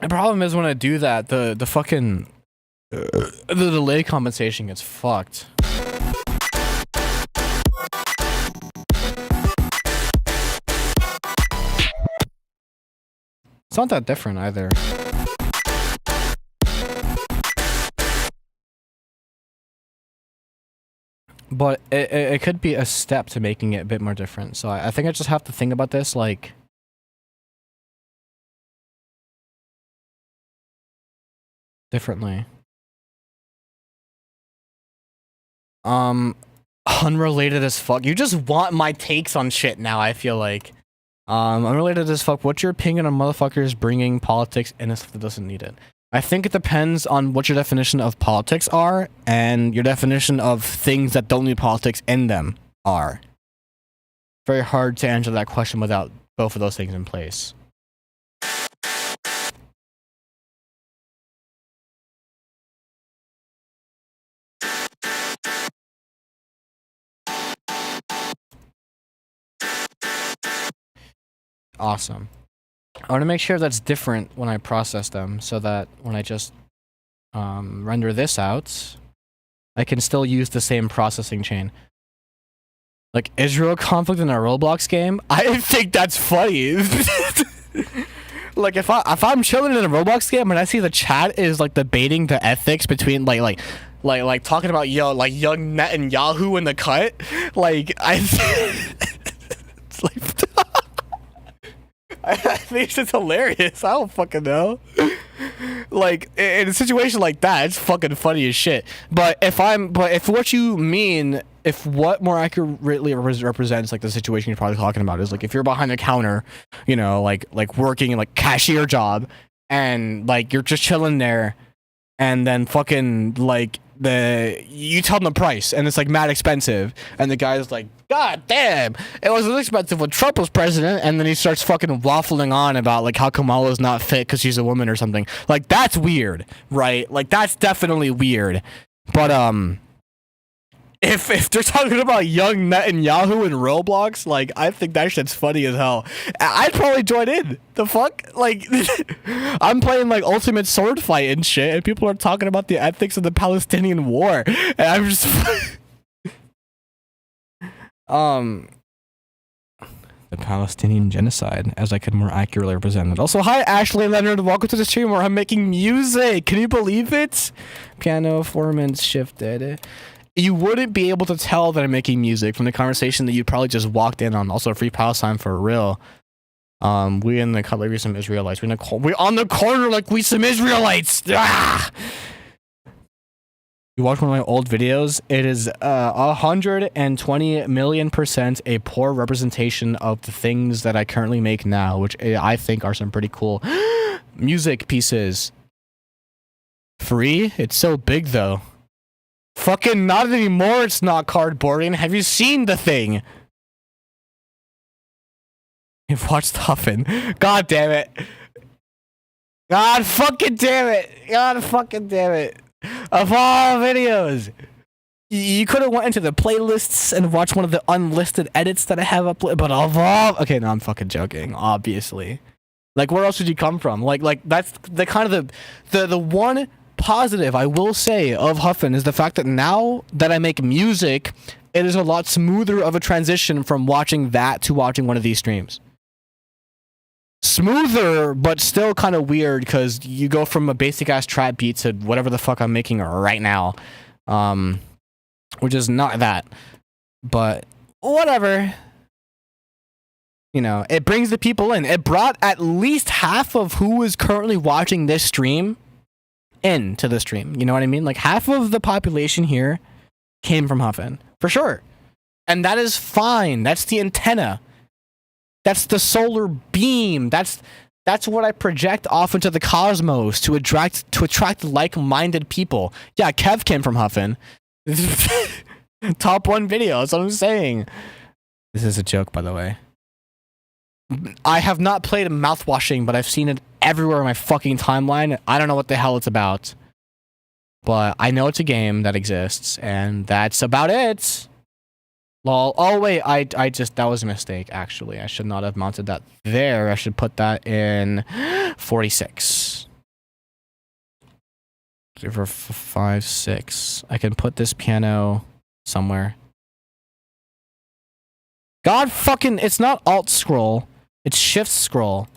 the problem is when I do that, the fucking the delay compensation gets fucked. It's not that different either. But it could be a step to making it a bit more different. So I think I just have to think about this like differently. Unrelated as fuck. You just want my takes on shit now, I feel like. Unrelated as fuck. What's your opinion on motherfuckers bringing politics in if it doesn't need it? I think it depends on what your definition of politics are and your definition of things that don't need politics in them are. Very hard to answer that question without both of those things in place. Awesome. I want to make sure that's different when I process them so that when I just render this out, I can still use the same processing chain. Like Israel conflict in a Roblox game? I think that's funny. Like if I'm chilling in a Roblox game and I see the chat is like debating the ethics between like talking about like young Netanyahu in the cut, like it's like I think it's hilarious. I don't fucking know. Like in a situation like that, it's fucking funny as shit. But if what you mean, if what more accurately represents like the situation you're probably talking about is like if you're behind the counter, you know, like working in like cashier job, and like you're just chilling there, and then fucking like you tell them the price and it's like mad expensive, and the guy's like, God damn, it wasn't expensive when Trump was president, and then he starts fucking waffling on about like how Kamala's not fit because she's a woman or something. Like that's weird, right? Like that's definitely weird. But if they're talking about young Netanyahu in Roblox, like I think that shit's funny as hell. I'd probably join in. The fuck? Like I'm playing like ultimate sword fight and shit, and people are talking about the ethics of the Palestinian war, and I'm just the Palestinian genocide, as I could more accurately represent it. Also, hi Ashley Leonard, welcome to the stream where I'm making music. Can you believe it? Piano formant shifted. you wouldn't be able to tell that I'm making music from the conversation that you probably just walked in on. Also, free Palestine for real. We in the cutlery some Israelites. We're on the corner like we some Israelites. Ah! You watch one of my old videos. It is 120 million% a poor representation of the things that I currently make now, which I think are some pretty cool music pieces. Free? It's so big though. Fucking not anymore. It's not cardboarding. Have you seen the thing? You've watched Huffin. God damn it. God fucking damn it. God fucking damn it. Of all videos, you could have went into the playlists and watched one of the unlisted edits that I have up. But of all, okay, no, I'm fucking joking. Obviously, like where else would you come from? Like that's the kind of the one positive I will say of Huffin is the fact that now that I make music, it is a lot smoother of a transition from watching that to watching one of these streams. Smoother, but still kind of weird because you go from a basic ass trap beat to whatever the fuck I'm making right now, which is not that, but whatever. You know, it brings the people in. It brought at least half of who is currently watching this stream into the stream. You know what I mean? Like half of the population here came from Huffin for sure, and that is fine. That's the antenna. That's the solar beam. That's what I project off into the cosmos to attract like-minded people. Yeah, Kev came from Huffin. Top 1 video. That's what I'm saying. This is a joke, by the way. I have not played mouthwashing, but I've seen it everywhere in my fucking timeline. I don't know what the hell it's about, but I know it's a game that exists, and that's about it. Lol. Oh wait, I just that was a mistake. Actually, I should not have mounted that there. I should put that in 46. 3, 4, 5, 6. I can put this piano somewhere. God fucking! It's not Alt Scroll. It's Shift Scroll.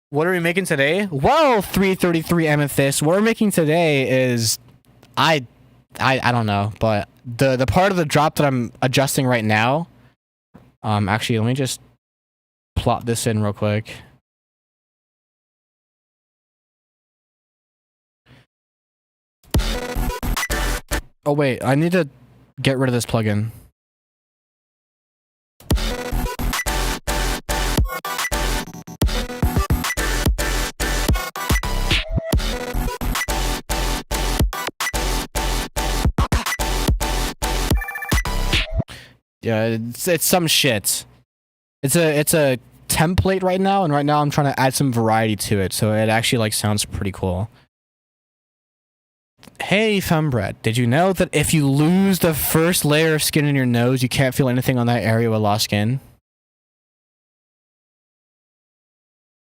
What are we making today? Well, 333 Amethyst. What we're making today is, I don't know, but the part of the drop that I'm adjusting right now, actually let me just plot this in real quick. Oh wait, I need to get rid of this plugin. Yeah, it's some shit. It's a template right now, and right now I'm trying to add some variety to it, so it actually like sounds pretty cool. Hey, fembread, did you know that if you lose the first layer of skin in your nose, you can't feel anything on that area with lost skin?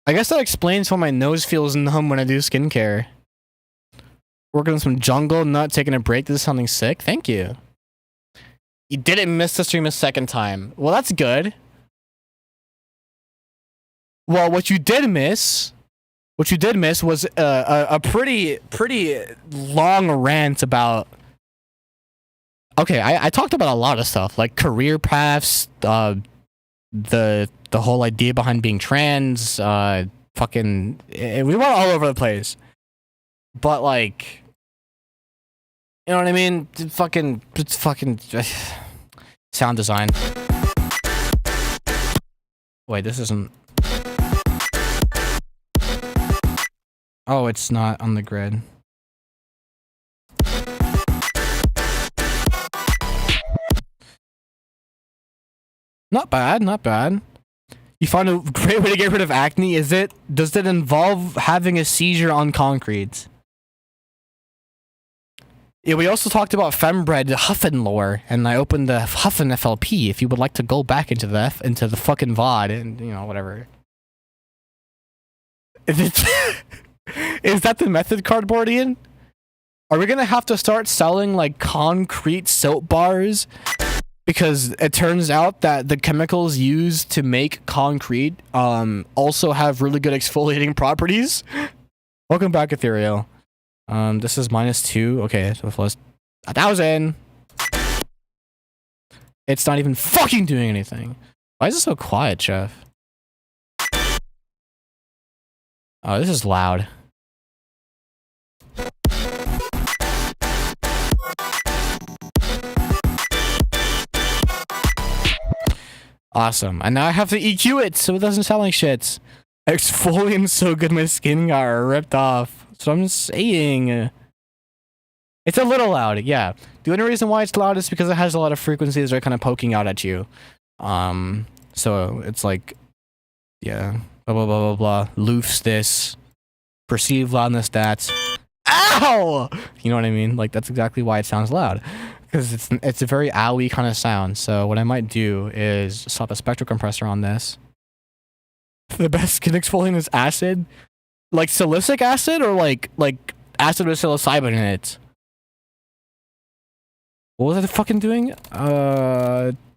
I guess that explains why my nose feels numb when I do skincare. Working on some jungle, not taking a break. This is sounding sick. Thank you. You didn't miss the stream a second time. Well, that's good. Well, what you did miss was a pretty long rant about. Okay, I talked about a lot of stuff like career paths, the whole idea behind being trans, fucking. We went all over the place, but like. You know what I mean? It's fucking sound design. Wait, this isn't. Oh, it's not on the grid. Not bad, not bad. You found a great way to get rid of acne, is it? Does it involve having a seizure on concrete? Yeah, we also talked about fembread huffin lore, and I opened the huffin FLP. If you would like to go back into the fucking VOD, and you know whatever. Is that the method, Cardboardian? Are we gonna have to start selling like concrete soap bars? Because it turns out that the chemicals used to make concrete also have really good exfoliating properties. Welcome back, Ethereal. This is -2. Okay, so let's 1,000. It's not even fucking doing anything. Why is it so quiet, Chef? Oh, this is loud. Awesome. And now I have to EQ it so it doesn't sound like shit. Exfoliant's so good my skin got ripped off. So I'm saying. It's a little loud, yeah. The only reason why it's loud is because it has a lot of frequencies that are kind of poking out at you. So it's like, yeah, blah, blah, blah, blah, blah. Loofs this. Perceived loudness stats. Ow! You know what I mean? Like, that's exactly why it sounds loud. Because it's a very owie kind of sound. So what I might do is swap a spectral compressor on this. The best skin exfoliant is acid? Like silicic acid or like acid with psilocybin in it? What was I fucking doing?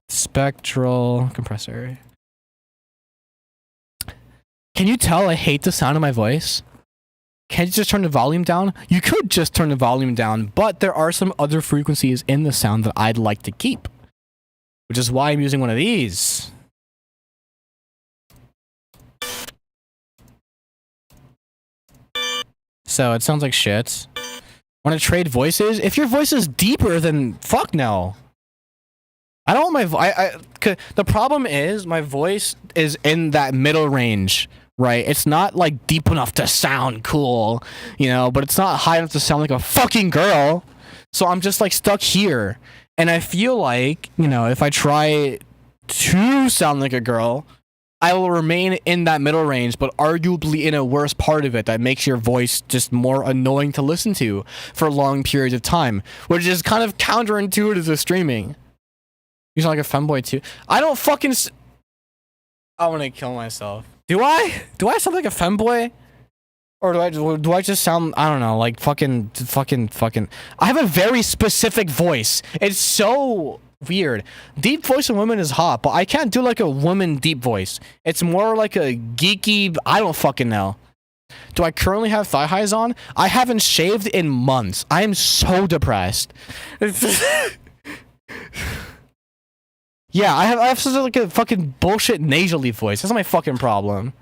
Spectral compressor. Can you tell I hate the sound of my voice? Can't you just turn the volume down? You could just turn the volume down, but there are some other frequencies in the sound that I'd like to keep. Which is why I'm using one of these. So it sounds like shit. Want to trade voices? If your voice is deeper, then fuck no. I don't want my the problem is my voice is in that middle range, right? It's not like deep enough to sound cool, you know, but it's not high enough to sound like a fucking girl. So I'm just like stuck here. And I feel like, you know, if I try to sound like a girl, I will remain in that middle range, but arguably in a worse part of it that makes your voice just more annoying to listen to for long periods of time, which is kind of counterintuitive to streaming. You sound like a femboy too. I don't fucking. I want to kill myself. Do I? Do I sound like a femboy? Or do I just sound, I don't know, like fucking. I have a very specific voice. It's so weird. Deep voice in women is hot, but I can't do like a woman deep voice. It's more like a geeky, I don't fucking know. Do I currently have thigh highs on? I haven't shaved in months. I am so depressed. Yeah, I have such like a fucking bullshit nasally voice. That's my fucking problem.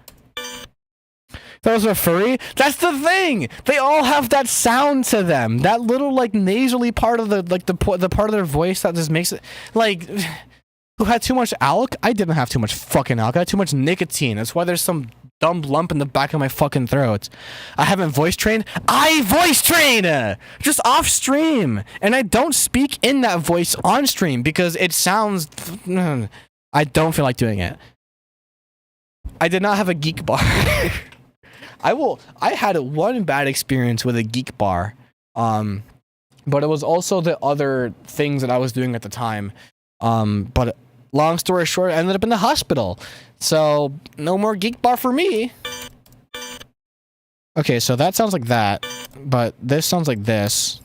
Those are furry. That's the thing. They all have that sound to them. That little like nasally part of the part of their voice that just makes it like. Who had too much alk? I didn't have too much fucking alk. I had too much nicotine. That's why there's some dumb lump in the back of my fucking throat. I haven't voice trained. I voice train just off stream, and I don't speak in that voice on stream because it sounds. I don't feel like doing it. I did not have a geek bar. I had one bad experience with a geek bar, but it was also the other things that I was doing at the time. But long story short, I ended up in the hospital. So no more geek bar for me. Okay, so that sounds like that, but this sounds like this.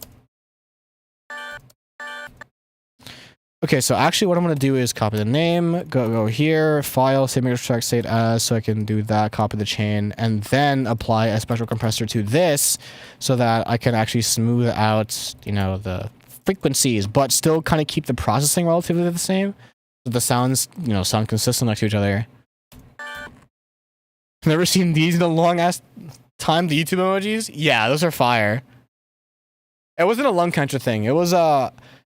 Okay, so actually what I'm going to do is copy the name, go here, file, save extract state as, so I can do that, copy the chain, and then apply a special compressor to this so that I can actually smooth out, you know, the frequencies, but still kind of keep the processing relatively the same. So the sounds, you know, sound consistent next to each other. Never seen these in a long ass time, the YouTube emojis? Yeah, those are fire. It wasn't a lung cancer thing. It was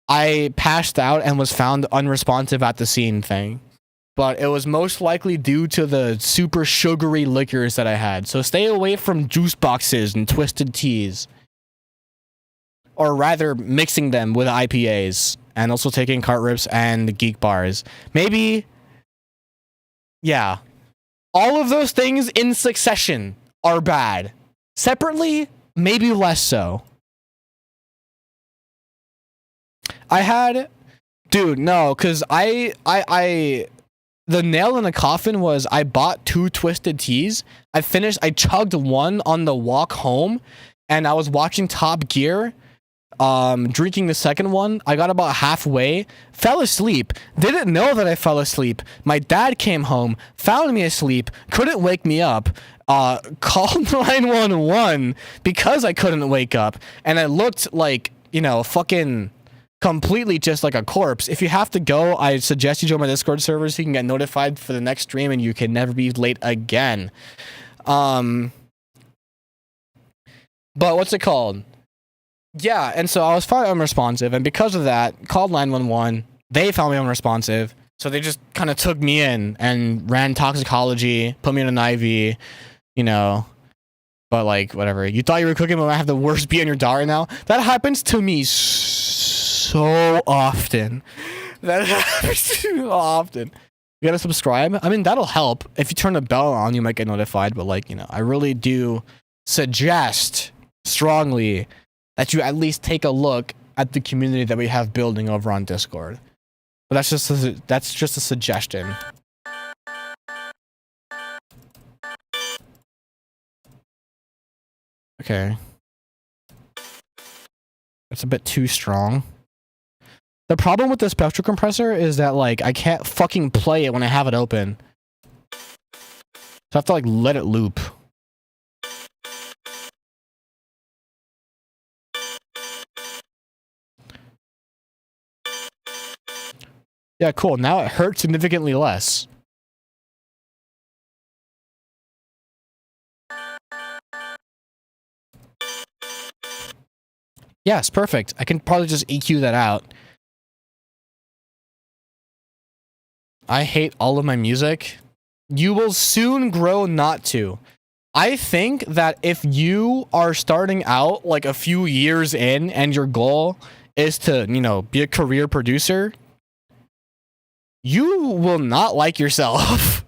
I passed out and was found unresponsive at the scene thing. But it was most likely due to the super sugary liquors that I had. So stay away from juice boxes and twisted teas. Or rather, mixing them with IPAs. And also taking cart rips and geek bars. Maybe... yeah. All of those things in succession are bad. Separately, maybe less so. I had... dude, no, because the nail in the coffin was I bought 2 twisted teas. I chugged one on the walk home, and I was watching Top Gear, drinking the second one. I got about halfway, fell asleep, didn't know that I fell asleep. My dad came home, found me asleep, couldn't wake me up, called 911 because I couldn't wake up, and I looked like, you know, fucking completely just like a corpse. If you have to go, I suggest you join my Discord server so you can get notified for the next stream and you can never be late again. But what's it called? Yeah, and so I was found unresponsive, and because of that, called 911. They found me unresponsive, so they just kind of took me in and ran toxicology, put me in an IV, you know. But like, whatever. You thought you were cooking, but I have the worst beat on your daughter now. That happens to me so often. That happens too often. You gotta subscribe. I mean, that'll help. If you turn the bell on, you might get notified. But like, you know, I really do suggest strongly that you at least take a look at the community that we have building over on Discord. But that's just a suggestion. Okay. That's a bit too strong. The problem with the spectral compressor is that like I can't fucking play it when I have it open. So I have to like let it loop. Yeah, cool. Now it hurts significantly less. Yes, perfect. I can probably just EQ that out. I hate all of my music. You will soon grow not to. I think that if you are starting out like a few years in and your goal is to, you know, be a career producer, you will not like yourself.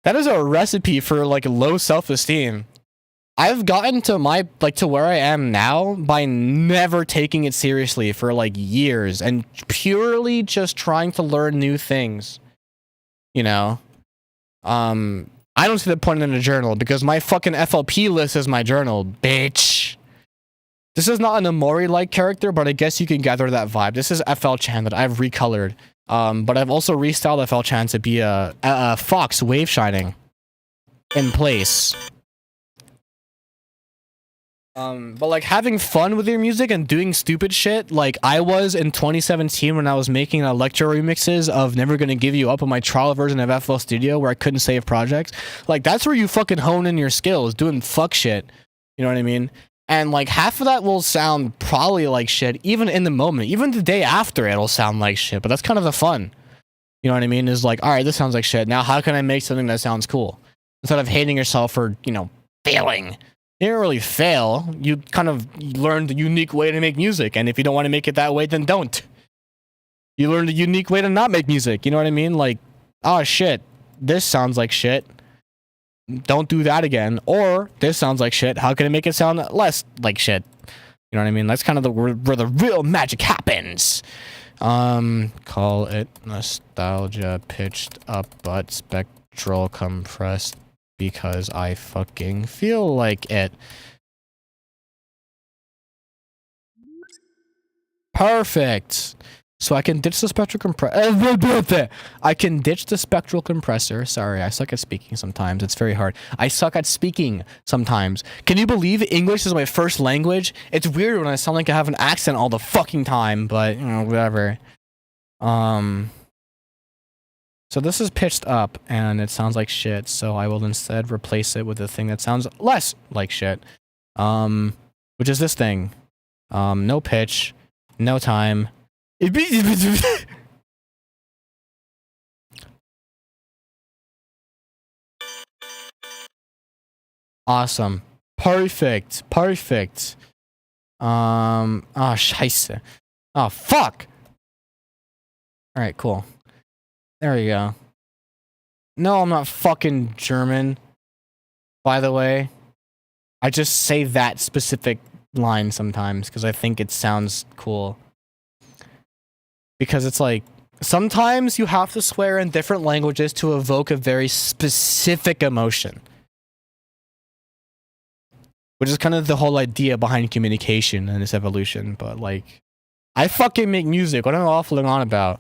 That is a recipe for like low self-esteem. I've gotten to to where I am now by never taking it seriously for like years and purely just trying to learn new things. You know? I don't see the point in a journal because my fucking FLP list is my journal, bitch. This is not an Amori-like character, but I guess you can gather that vibe. This is FL-chan that I've recolored. But I've also restyled FL-chan to be a fox wave shining in place. But like having fun with your music and doing stupid shit like I was in 2017 when I was making electro remixes of Never Gonna Give You Up on my trial version of FL Studio where I couldn't save projects. Like that's where you fucking hone in your skills, doing fuck shit. You know what I mean? And like half of that will sound probably like shit even in the moment. Even the day after it'll sound like shit, but that's kind of the fun. You know what I mean? Is like, all right, this sounds like shit. Now how can I make something that sounds cool? Instead of hating yourself for, you know, failing. You didn't really fail. You kind of learned a unique way to make music. And if you don't want to make it that way, then don't. You learned a unique way to not make music. You know what I mean? Like, oh shit, this sounds like shit. Don't do that again. Or, this sounds like shit. How can I make it sound less like shit? You know what I mean? That's kind of where the real magic happens. Call it nostalgia pitched up but spectral compressed. Because I fucking feel like it. Perfect. So I can ditch the spectral compressor. I can ditch the spectral compressor. Sorry, I suck at speaking sometimes. It's very hard. I suck at speaking sometimes. Can you believe English is my first language? It's weird when I sound like I have an accent all the fucking time, but, you know, whatever. So this is pitched up, and it sounds like shit, so I will instead replace it with a thing that sounds less like shit. Which is this thing. No pitch, no time. Awesome. Perfect. Perfect. Oh, scheiße. Oh, fuck! Alright, cool. There we go. No, I'm not fucking German. By the way, I just say that specific line sometimes because I think it sounds cool. Because it's like, sometimes you have to swear in different languages to evoke a very specific emotion. Which is kind of the whole idea behind communication and its evolution. But like, I fucking make music. What am I waffling on about?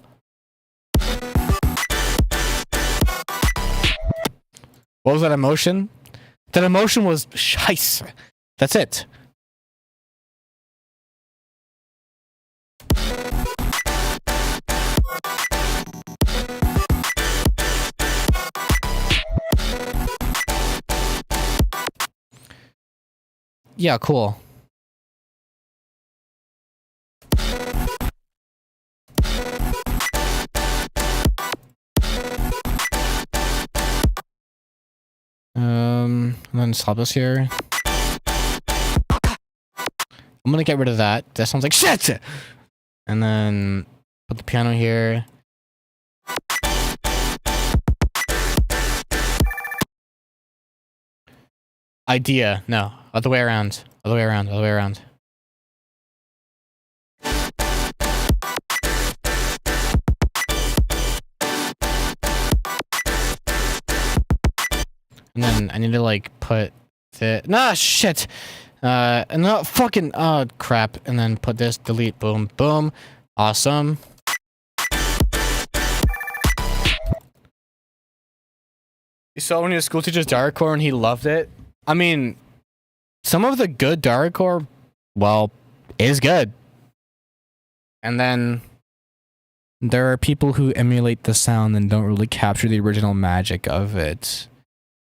What was that emotion? That emotion was scheiße. That's it. Yeah, cool. And then stop this here. I'm gonna get rid of that. That sounds like shit! And then put the piano here. Idea. No. Other way around. Other way around. Other way around. And then I need to like put the nah shit. And no fucking oh crap. And then put this, delete, boom, boom. Awesome. You saw one of your school teachers dariacore and he loved it. I mean, some of the good dariacore, well, is good. And then there are people who emulate the sound and don't really capture the original magic of it.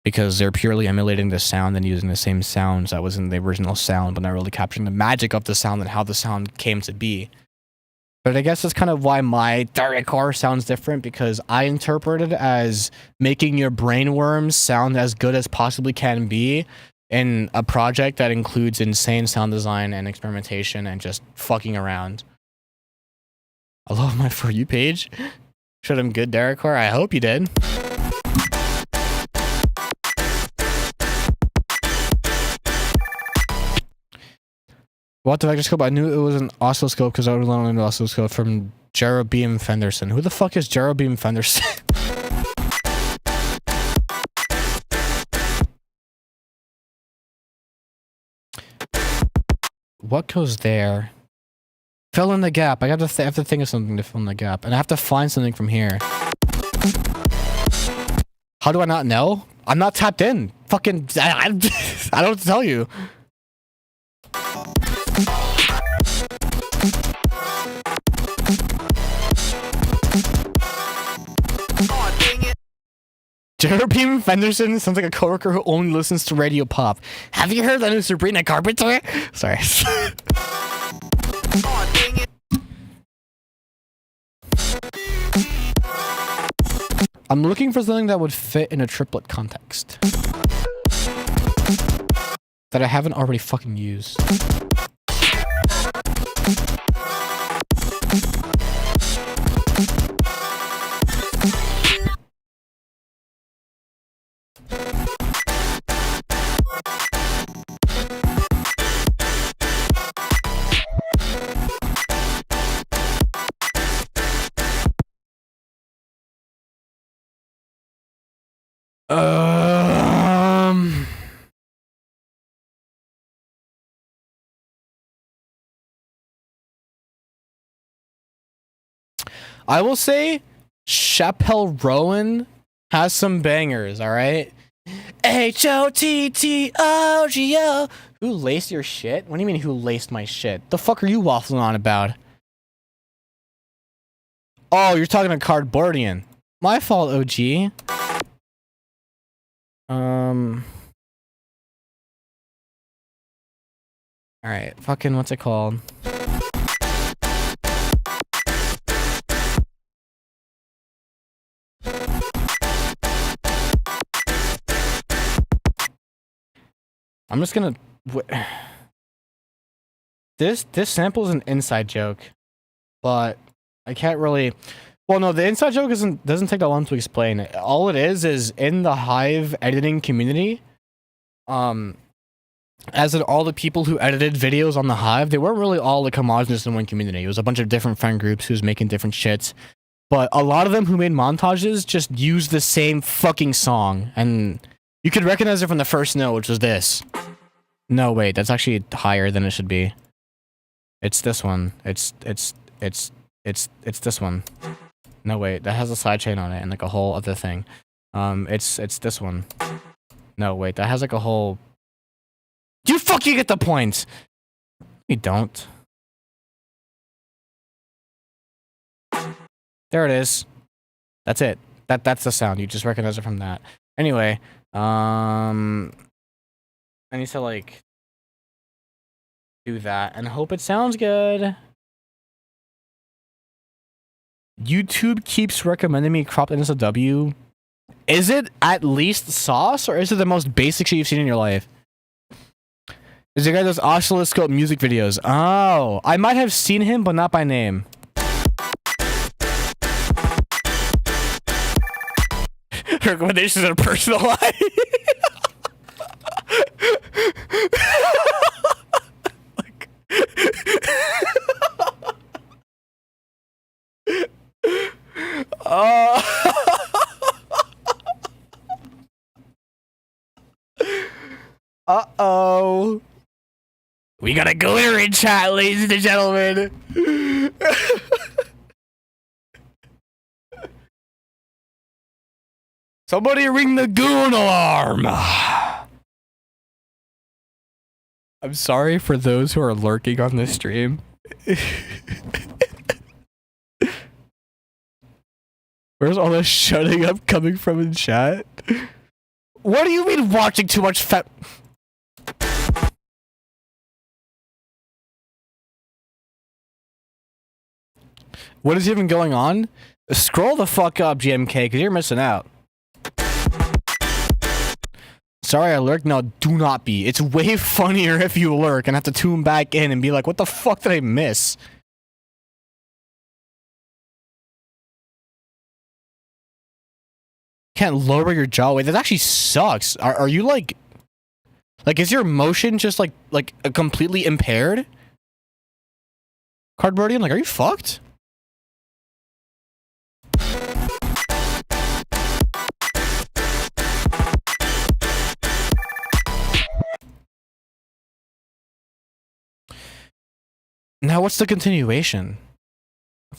Because they're purely emulating the sound and using the same sounds that was in the original sound, but not really capturing the magic of the sound and how the sound came to be. But I guess that's kind of why my dariacore sounds different, because I interpret it as making your brainworms sound as good as possibly can be in a project that includes insane sound design and experimentation and just fucking around. I love my For You page. Showed him good dariacore. I hope you did. What the vectorscope? I knew it was an oscilloscope because I would learn an oscilloscope from Jerobeam Fenderson. Who the fuck is Jerobeam Fenderson? What goes there? Fill in the gap. I have to think of something to fill in the gap, and I have to find something from here. How do I not know? I'm not tapped in. Fucking, I don't know what to tell you. Jerobeam Fenderson sounds like a coworker who only listens to radio pop. Have you heard the new Sabrina Carpenter? Sorry. I'm looking for something that would fit in a triplet context. That I haven't already fucking used. I will say Chappelle Rowan has some bangers, alright? H-O-T-T-O-G-O. Who laced your shit? What do you mean who laced my shit? The fuck are you waffling on about? Oh, you're talking to Cardboardian. My fault, OG. Alright, fucking what's it called? I'm just gonna... This sample is an inside joke, but I can't really... Well, no, the inside joke doesn't take that long to explain. All it is in the Hive editing community, as in all the people who edited videos on the Hive, they weren't really all like homogenous in one community. It was a bunch of different friend groups who was making different shits. But a lot of them who made montages just used the same fucking song, and you could recognize it from the first note, which was this. No, wait, that's actually higher than it should be. It's this one. It's this one. No, wait, that has a sidechain on it and like a whole other thing. It's this one. No, wait, that has like a whole... You fucking get the point! You don't. There it is. That's it. That's the sound. You just recognize it from that. Anyway, I need to like... do that and hope it sounds good. YouTube keeps recommending me cropped NSFW. Is it at least sauce, or is it the most basic shit you've seen in your life? Is the guy those oscilloscope music videos? Oh, I might have seen him, but not by name. Recommendations in a personal life. Like, uh-oh. We got a glitter in chat, ladies and gentlemen. Somebody ring the goon alarm. I'm sorry for those who are lurking on this stream. Where's all this shutting up coming from in chat? What do you mean watching too much What is even going on? Scroll the fuck up, GMK, because you're missing out. Sorry I lurked? No, do not be. It's way funnier if you lurk and have to tune back in and be like, what the fuck did I miss? Can't lower your jaw. Wait, that actually sucks. Are you like is your motion just like completely impaired? Cardboardian, like, are you fucked? Now, what's the continuation?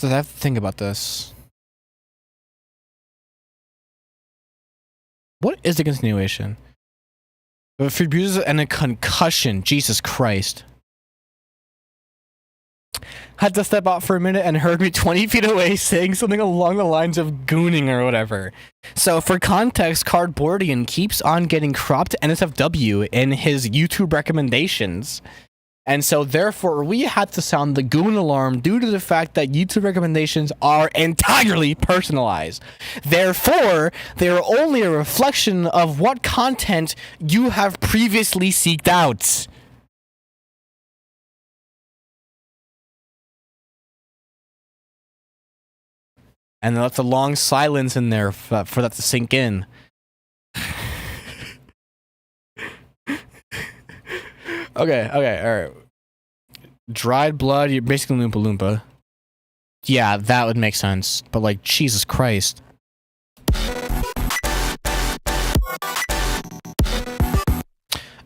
I have to think about this. What is the continuation? If he abuses and a concussion, Jesus Christ. Had to step out for a minute and heard me 20 feet away saying something along the lines of gooning or whatever. So for context, Cardboardian keeps on getting cropped NSFW in his YouTube recommendations. And so therefore we had to sound the goon alarm due to the fact that YouTube recommendations are entirely personalized. Therefore, they are only a reflection of what content you have previously seeked out. And that's a long silence in there for that to sink in. Okay, alright. Dried blood, you're basically Loompa Loompa. Yeah, that would make sense. But like, Jesus Christ.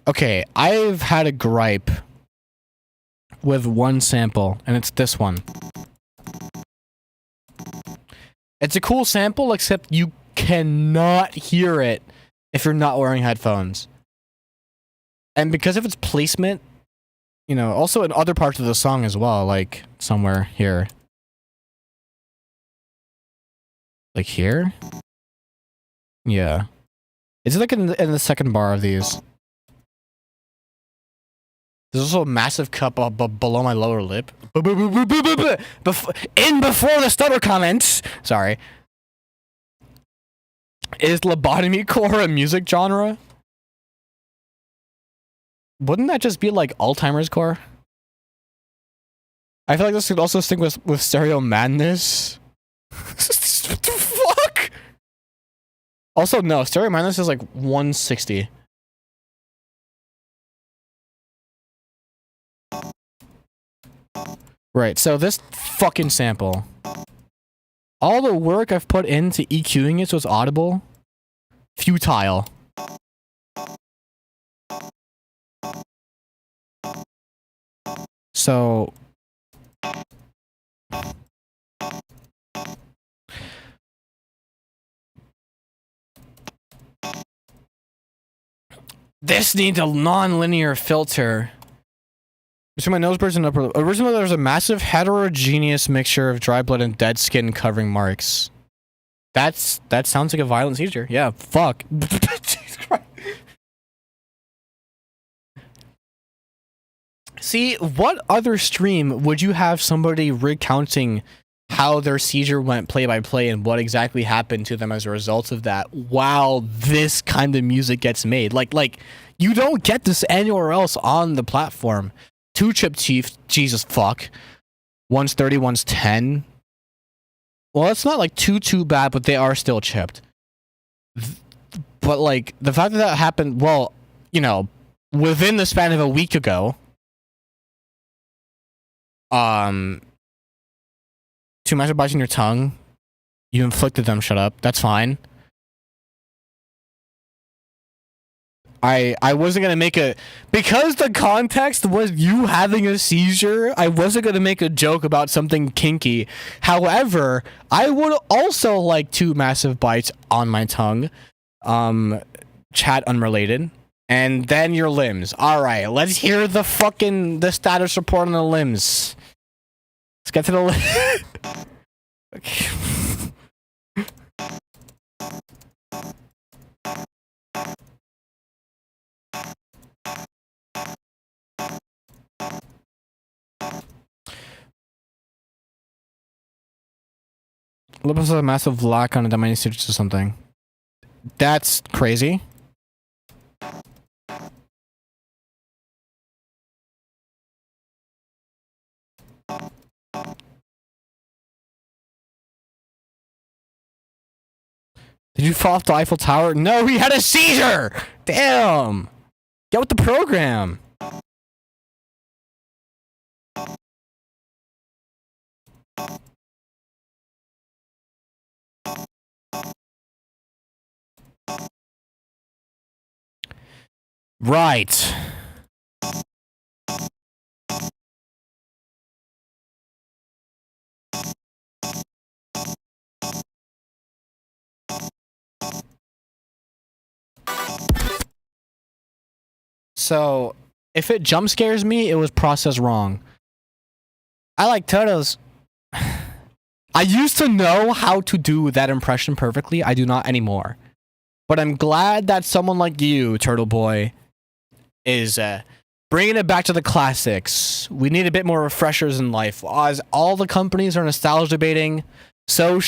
Okay, I've had a gripe with one sample, and it's this one. It's a cool sample, except you cannot hear it if you're not wearing headphones. And because of its placement, you know, also in other parts of the song as well, like somewhere here. Like here? Yeah. It's like in the second bar of these. There's also a massive cup below my lower lip. In before the stutter comments. Sorry. Is lobotomy core a music genre? Wouldn't that just be like Alzheimer's core? I feel like this could also stick with stereo madness. What the fuck? Also, no, stereo madness is like 160. Right, so this fucking sample. All the work I've put into EQing it so it's audible. Futile. So this needs a non-linear filter between my nose bridge and upper lip. Originally, there was a massive heterogeneous mixture of dry blood and dead skin covering marks. That sounds like a violent seizure. Yeah, fuck. Jesus Christ. See, what other stream would you have somebody recounting how their seizure went play by play and what exactly happened to them as a result of that while this kind of music gets made? Like you don't get this anywhere else on the platform. 2 chip chief, Jesus fuck. One's 30, one's 10. Well, it's not like too bad, but they are still chipped. But like the fact that that happened, well, you know, within the span of a week ago, 2 massive bites in your tongue, you inflicted them. Shut up. That's fine. I wasn't gonna make a, because the context was you having a seizure. I wasn't gonna make a joke about something kinky. However, I would also like 2 massive bites on my tongue. Chat unrelated. And then your limbs. All right, let's hear the status report on the limbs. Let's get to the okay. Lupus has a massive lock on it that might need stitches or something. That's crazy. Did you fall off the Eiffel Tower? No, he had a seizure! Damn! Get with the program! Right. So, if it jump scares me, it was processed wrong. I like turtles. I used to know how to do that impression perfectly. I do not anymore. But I'm glad that someone like you, Turtle Boy, is bringing it back to the classics. We need a bit more refreshers in life. As all the companies are nostalgia baiting, so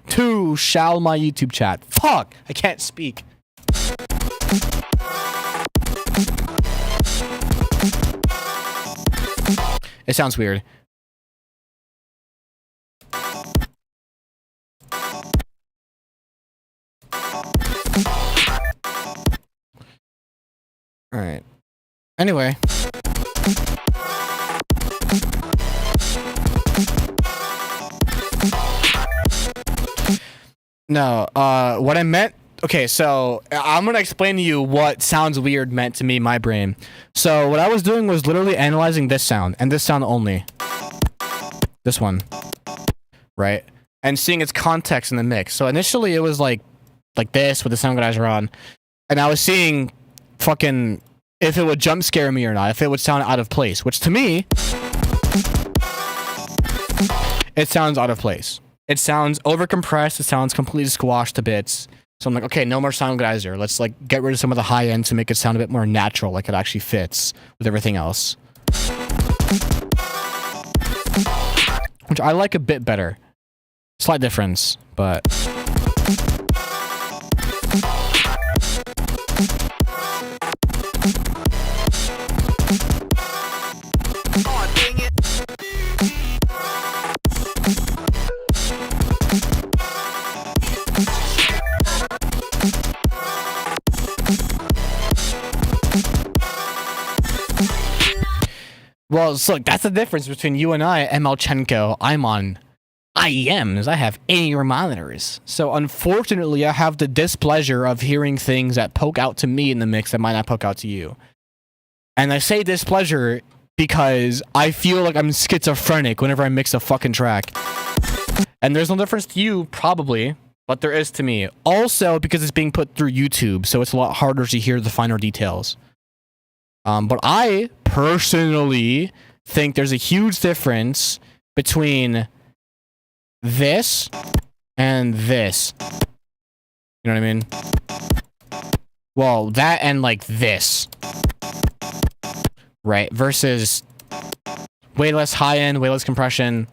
too shall my YouTube chat. Fuck! I can't speak. It sounds weird. Alright. Anyway. No, what I meant... Okay, so I'm gonna explain to you what sounds weird meant to me, my brain. So what I was doing was literally analyzing this sound, and this sound only. This one. Right? And seeing its context in the mix. So initially it was like this with the sound guys are on. And I was seeing fucking if it would jump scare me or not, if it would sound out of place, which to me, it sounds out of place. It sounds overcompressed, it sounds completely squashed to bits. So I'm like, okay, no more sound geyser. Let's like get rid of some of the high end to make it sound a bit more natural, like it actually fits with everything else. Which I like a bit better. Slight difference, but... Well, so look, that's the difference between you and I, MLchenko. I'm on IEMs. I have in-ear monitors. So unfortunately, I have the displeasure of hearing things that poke out to me in the mix that might not poke out to you. And I say displeasure because I feel like I'm schizophrenic whenever I mix a fucking track. And there's no difference to you, probably, but there is to me. Also, because it's being put through YouTube, so it's a lot harder to hear the finer details. But I personally think there's a huge difference between this and this. You know what I mean? Well, that and like this. right? Versus way less high end, way less compression.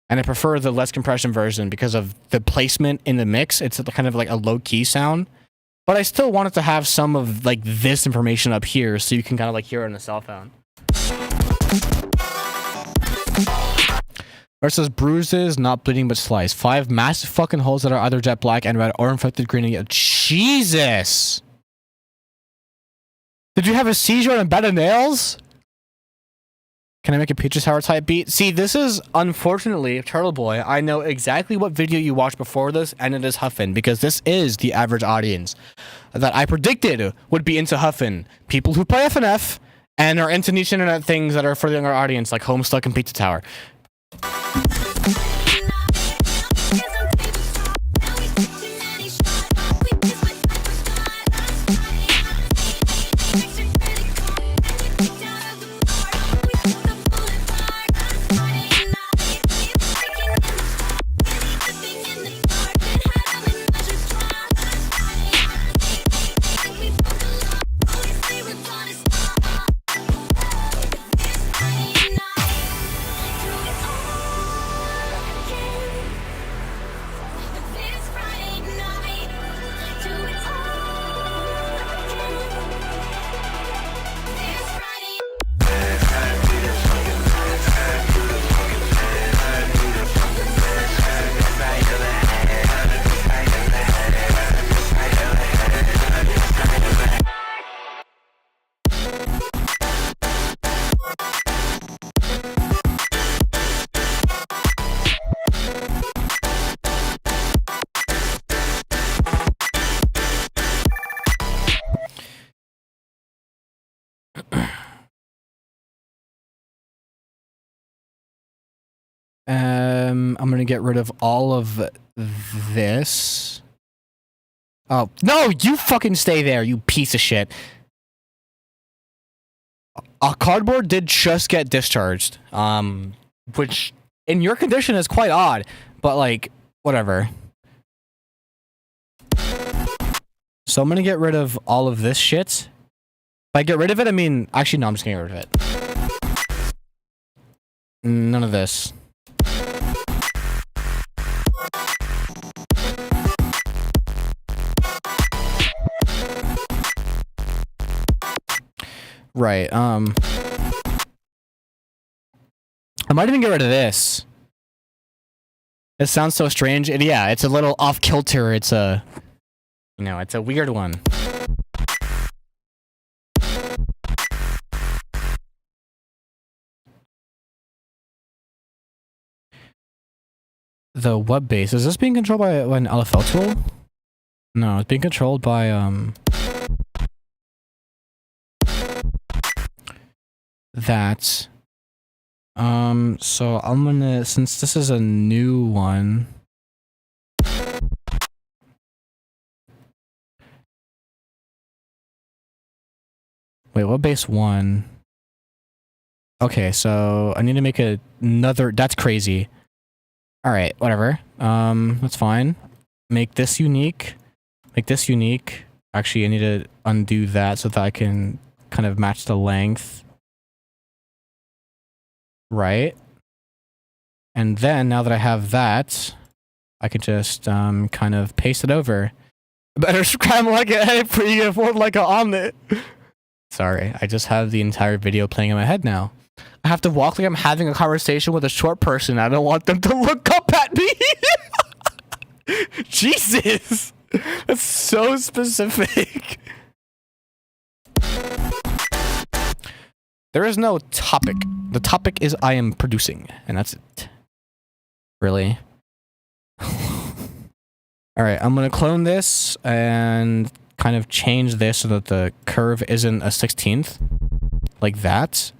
And I prefer the less compression version because of the placement in the mix. It's kind of like a low key sound. But I still wanted to have some of like this information up here so you can kind of like hear it on the cell phone. Versus bruises, not bleeding but sliced. 5 massive fucking holes that are either jet black and red or infected green and yellow. Jesus! Did you have a seizure and a bed of nails? Can I make a Peaches Sour type beat? See, this is, unfortunately, Turtle Boy, I know exactly what video you watched before this, and it is Huffin, because this is the average audience that I predicted would be into Huffin. People who play FNF and are into niche internet things that are for the younger audience, like Homestuck and Pizza Tower. I'm gonna get rid of all of this. Oh, no, you fucking stay there, you piece of shit. A cardboard did just get discharged, which in your condition is quite odd, but like, whatever. So I'm gonna get rid of all of this shit. If I get rid of it, I mean, actually, no, I'm just gonna get rid of it. None of this. Right, I might even get rid of this. It sounds so strange. Yeah, it's a little off kilter. It's a, you know, it's a weird one. The web base, is this being controlled by an LFL tool? No, it's being controlled by that. So I'm gonna, since this is a new one, wait, what base 1? Okay, so I need to make another, that's crazy. Alright, whatever. That's fine. Make this unique. Make this unique. Actually, I need to undo that so that I can kind of match the length. Right. And then, now that I have that, I can just kind of paste it over. Better scramble like an egg for you afford like an omelet. Sorry, I just have the entire video playing in my head now. I have to walk like I'm having a conversation with a short person. I don't want them to look up at me. Jesus. That's so specific. There is no topic. The topic is I am producing, and that's it. Really? Alright, I'm gonna clone this and kind of change this so that the curve isn't a 16th. Like that.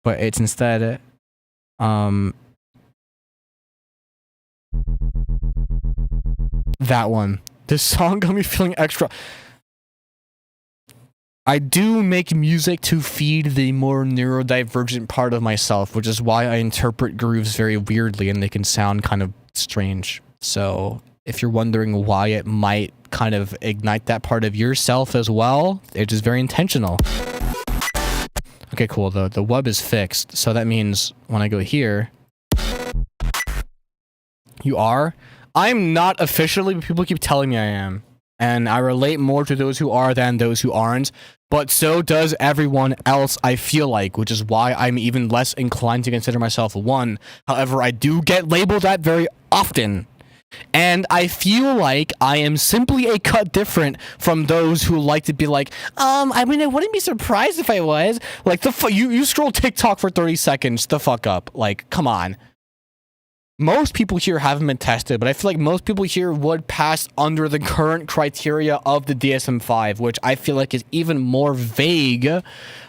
But it's instead, that one. This song got me feeling extra. I do make music to feed the more neurodivergent part of myself, which is why I interpret grooves very weirdly and they can sound kind of strange. So if you're wondering why it might kind of ignite that part of yourself as well, it is very intentional. Okay, cool. The web is fixed, so that means when I go here, you are. I'm not officially, but people keep telling me I am. And I relate more to those who are than those who aren't. But so does everyone else, I feel like, which is why I'm even less inclined to consider myself one. However, I do get labeled that very often. And I feel like I am simply a cut different from those who like to be like, I mean, I wouldn't be surprised if I was. Like, you scroll TikTok for 30 seconds, the fuck up. Like, come on. Most people here haven't been tested, but I feel like most people here would pass under the current criteria of the DSM-5, which I feel like is even more vague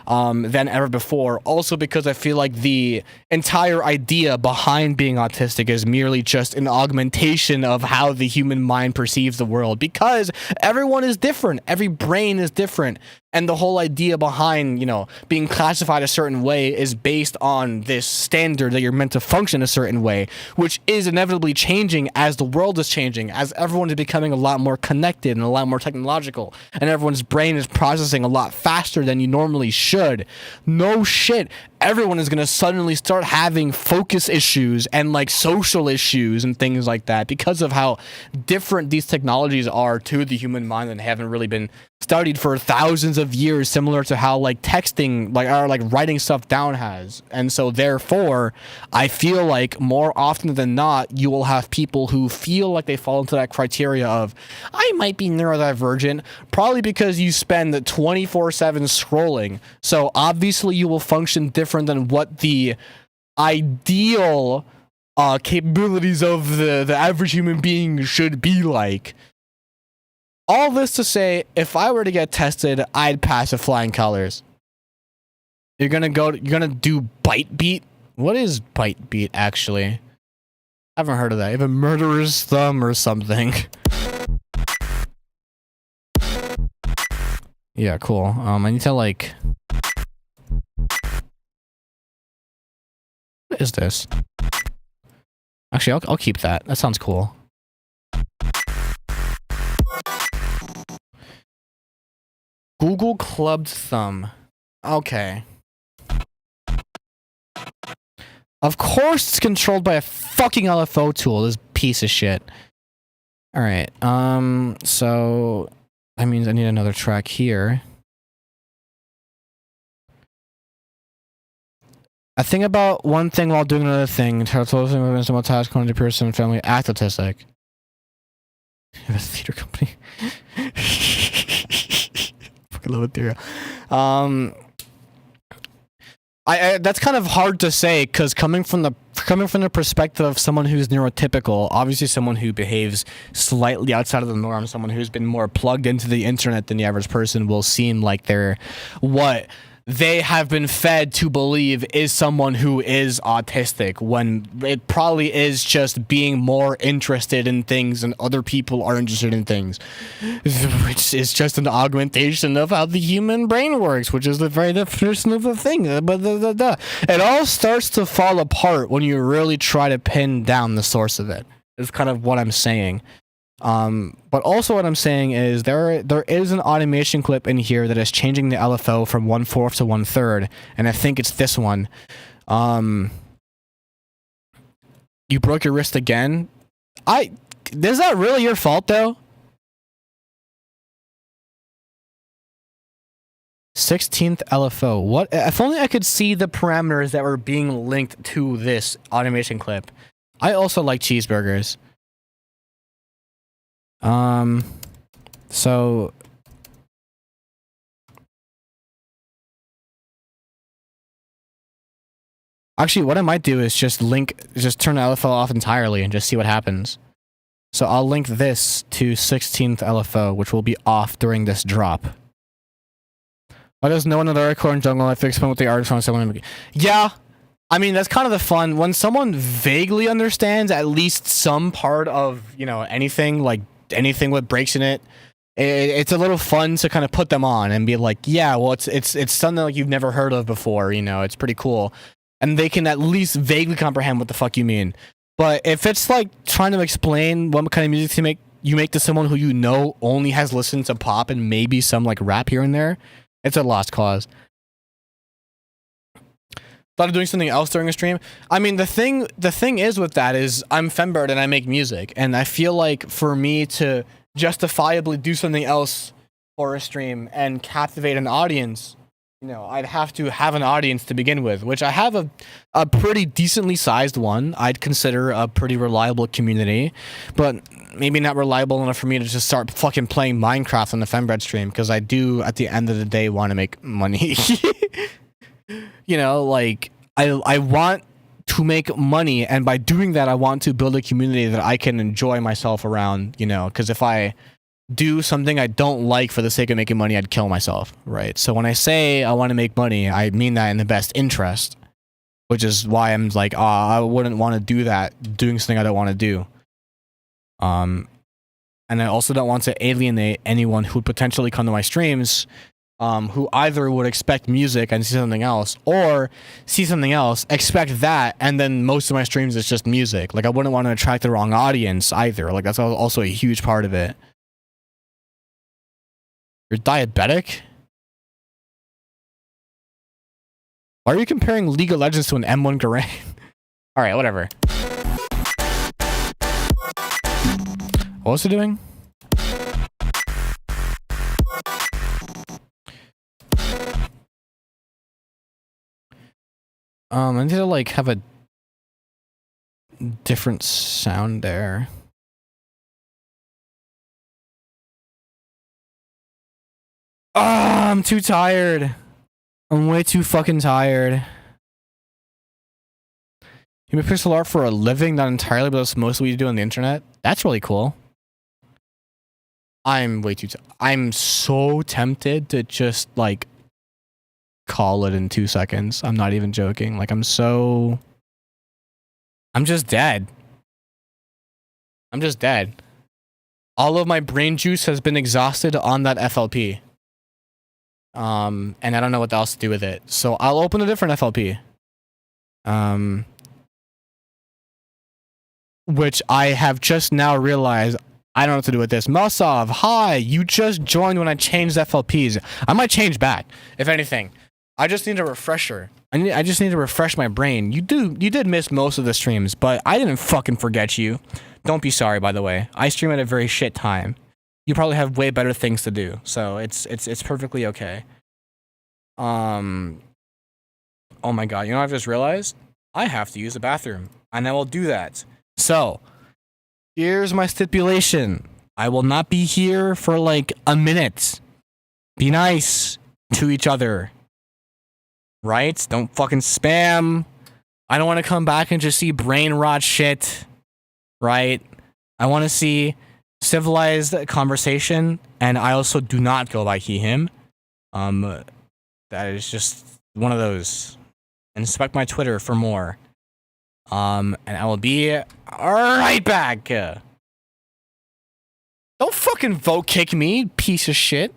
than ever before. Also because I feel like the entire idea behind being autistic is merely just an augmentation of how the human mind perceives the world, because everyone is different. Every brain is different. And the whole idea behind, you know, being classified a certain way is based on this standard that you're meant to function a certain way, which is inevitably changing as the world is changing, as everyone is becoming a lot more connected and a lot more technological, and everyone's brain is processing a lot faster than you normally should. No shit. Everyone is going to suddenly start having focus issues and like social issues and things like that because of how different these technologies are to the human mind and haven't really been studied for thousands of years, similar to how like texting, like, or like writing stuff down has. And so therefore, I feel like more often than not, you will have people who feel like they fall into that criteria of, I might be neurodivergent, probably because you spend 24/7 scrolling. So obviously you will function different than what the ideal capabilities of the average human being should be like. All this to say, if I were to get tested, I'd pass with flying colors. You're gonna do bite beat? What is bite beat, actually? I haven't heard of that. You have a murderer's thumb or something. Yeah, cool. I need to, like... What is this? Actually, I'll keep that. That sounds cool. Google clubbed thumb. Okay. Of course it's controlled by a fucking LFO tool, this piece of shit. Alright, so... That means I need another track here. I think about one thing while doing another thing. Totally movements, task, quantity, person, family, act autistic. You have a theater company. Fucking love theater. That's kind of hard to say because coming from the perspective of someone who's neurotypical, obviously someone who behaves slightly outside of the norm, someone who's been more plugged into the internet than the average person will seem like they're what they have been fed to believe is someone who is autistic, when it probably is just being more interested in things and other people are interested in things, which is just an augmentation of how the human brain works, which is the very definition of the thing. It all starts to fall apart when you really try to pin down the source of it. Is kind of what I'm saying. But also what I'm saying is there is an automation clip in here that is changing the LFO from 1/4 to 1/3, and I think it's this one. You broke your wrist again? Is that really your fault though? 16th LFO. What? If only I could see the parameters that were being linked to this automation clip. I also like cheeseburgers. So actually what I might do is just turn the LFO off entirely and just see what happens. So I'll link this to 16th LFO, which will be off during this drop. Why does no one in the dariacore and jungle life explain what they are trying to say? Yeah, I mean, that's kind of the fun. When someone vaguely understands at least some part of, you know, anything, like anything with breaks in it, it's a little fun to kind of put them on and be like, yeah, well, it's something like you've never heard of before, you know, it's pretty cool. And they can at least vaguely comprehend what the fuck you mean. But if it's like trying to explain what kind of music you make to someone who you know only has listened to pop and maybe some like rap here and there, it's a lost cause. Thought of doing something else during a stream. I mean, the thing is with that is I'm fembread and I make music, and I feel like for me to justifiably do something else for a stream and captivate an audience, you know, I'd have to have an audience to begin with, which I have a pretty decently sized one. I'd consider a pretty reliable community, but maybe not reliable enough for me to just start fucking playing Minecraft on the fembread stream, because I do at the end of the day want to make money. You know, like I want to make money, and by doing that I want to build a community that I can enjoy myself around, you know, because if I do something I don't like for the sake of making money, I'd kill myself, right? So when I say I want to make money, I mean that in the best interest, which is why I'm like, I wouldn't want to do that doing something I don't want to do. And I also don't want to alienate anyone who would potentially come to my streams, who either would expect music and see something else, or see something else, expect that, and then most of my streams is just music. Like, I wouldn't want to attract the wrong audience either. Like, that's also a huge part of it. You're diabetic? Why are you comparing League of Legends to an M1 Garand? Alright, whatever. What was he doing? I need to like have a different sound there. I'm too tired. I'm way too fucking tired. You make pixel art for a living, not entirely, but that's mostly what you do on the internet. That's really cool. I'm way too. I'm so tempted to just like call it in 2 seconds. I'm not even joking. Like, I'm just dead. I'm just dead. All of my brain juice has been exhausted on that FLP. And I don't know what else to do with it. So I'll open a different FLP. Which I have just now realized I don't know what to do with this. Musov, hi, you just joined when I changed FLPs. I might change back, if anything. I just need a refresher. I just need to refresh my brain. You did miss most of the streams, but I didn't fucking forget you. Don't be sorry, by the way. I stream at a very shit time. You probably have way better things to do, so it's perfectly okay. Oh my god, you know what I've just realized? I have to use the bathroom, and I will do that. So, here's my stipulation. I will not be here for like a minute. Be nice to each other. Right? Don't fucking spam. I don't want to come back and just see brain rot shit. Right? I want to see civilized conversation, and I also do not go by he, him. That is just one of those. Inspect my Twitter for more. And I will be right back. Don't fucking vote kick me, piece of shit.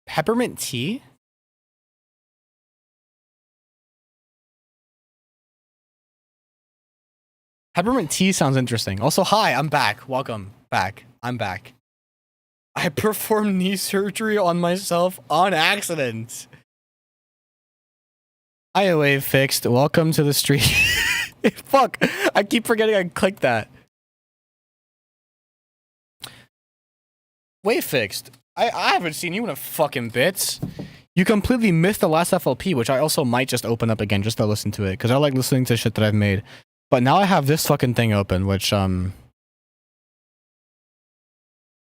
Peppermint tea? Peppermint tea sounds interesting. Also, hi, I'm back. Welcome back. I'm back. I performed knee surgery on myself on accident. Hi, wave fixed. Welcome to the street. Fuck. I keep forgetting I clicked that. Wave fixed. I haven't seen you in a fucking bit. You completely missed the last FLP, which I also might just open up again just to listen to it, because I like listening to shit that I've made. But now I have this fucking thing open, which,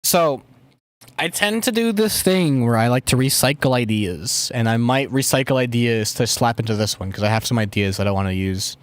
So, I tend to do this thing where I like to recycle ideas, and I might recycle ideas to slap into this one, because I have some ideas that I want to use.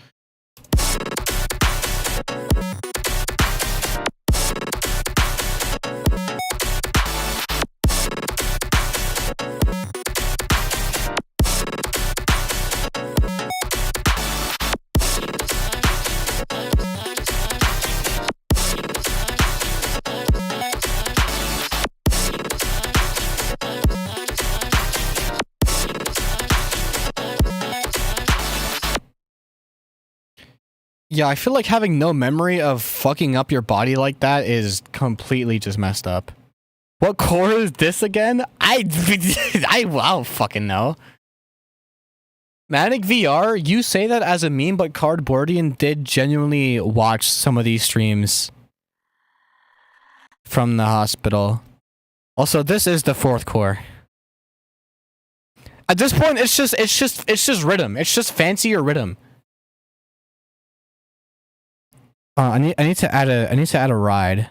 Yeah, I feel like having no memory of fucking up your body like that is completely just messed up. What core is this again? I don't fucking know. Manic VR, you say that as a meme, but Cardboardian did genuinely watch some of these streams from the hospital. Also, this is the 4th core. At this point, it's just rhythm. It's just fancier rhythm. I need to add a ride.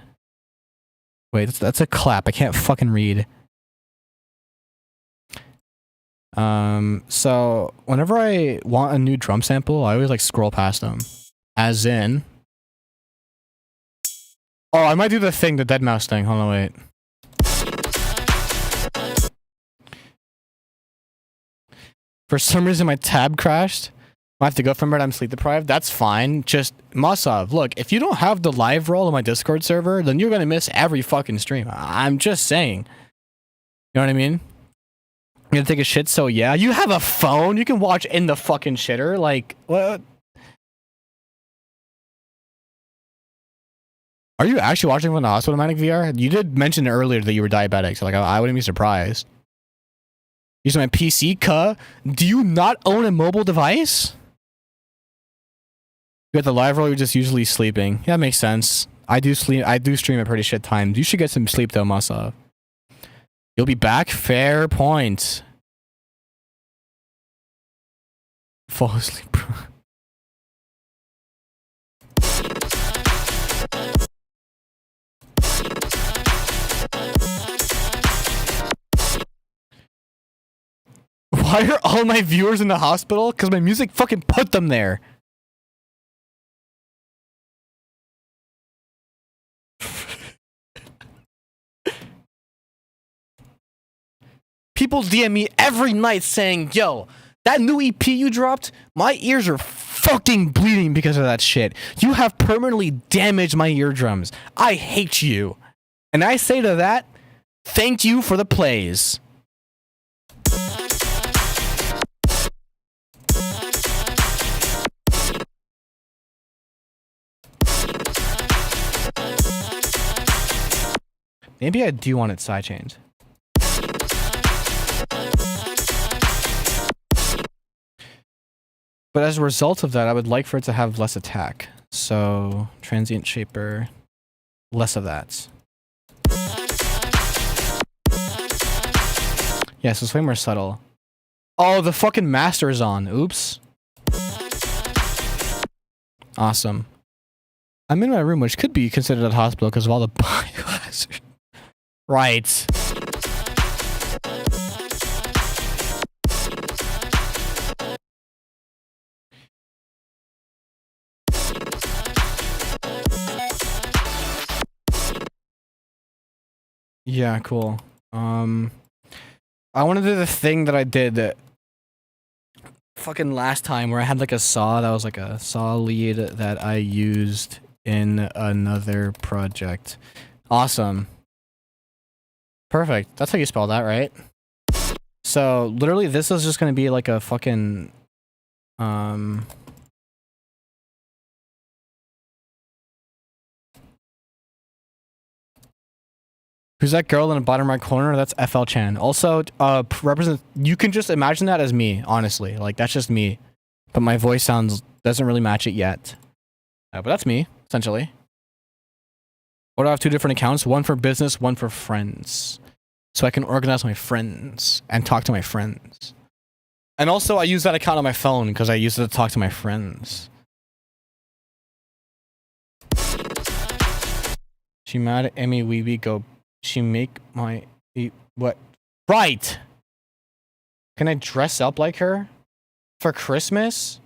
Wait, that's a clap. I can't fucking read. So whenever I want a new drum sample, I always like scroll past them. As in, oh, I might do the thing, the dead mouse thing. Hold on, wait. For some reason, my tab crashed. I have to go from it. I'm sleep deprived. That's fine. Just Masav, look, if you don't have the live roll on my Discord server, then you're gonna miss every fucking stream. I'm just saying. You know what I mean? You're gonna take a shit, so yeah. You have a phone. You can watch in the fucking shitter. Like, what? Are you actually watching from the hospital, Manic VR? You did mention earlier that you were diabetic, so like, I wouldn't be surprised. Using my PC, cuh? Do you not own a mobile device? You got the live roll, you're just usually sleeping. Yeah, that makes sense. I do stream at pretty shit times. You should get some sleep though, Masa. You'll be back? Fair point. Fall asleep, bro. Why are all my viewers in the hospital? Because my music fucking put them there. People DM me every night saying, yo, that new EP you dropped, my ears are fucking bleeding because of that shit. You have permanently damaged my eardrums. I hate you. And I say to that, thank you for the plays. Maybe I do want it sidechained. But as a result of that, I would like for it to have less attack. So, transient shaper, less of that. Yeah, so it's way more subtle. Oh, the fucking master is on. Oops. Awesome. I'm in my room, which could be considered a hospital because of all the biohazard. Right. Yeah, cool. I want to do the thing that I did fucking last time where I had like a saw that was like a saw lead that I used in another project. Awesome. Perfect. That's how you spell that, right? So literally this is just gonna be like a fucking who's that girl in the bottom right corner? That's FL Chan. Also, represent. You can just imagine that as me, honestly. Like that's just me, but my voice doesn't really match it yet. But that's me, essentially. What do I have 2 different accounts? One for business, one for friends, so I can organize my friends and talk to my friends. And also, I use that account on my phone because I use it to talk to my friends. She mad at Emmy Weeby go. She make my what? Right. Can I dress up like her for Christmas?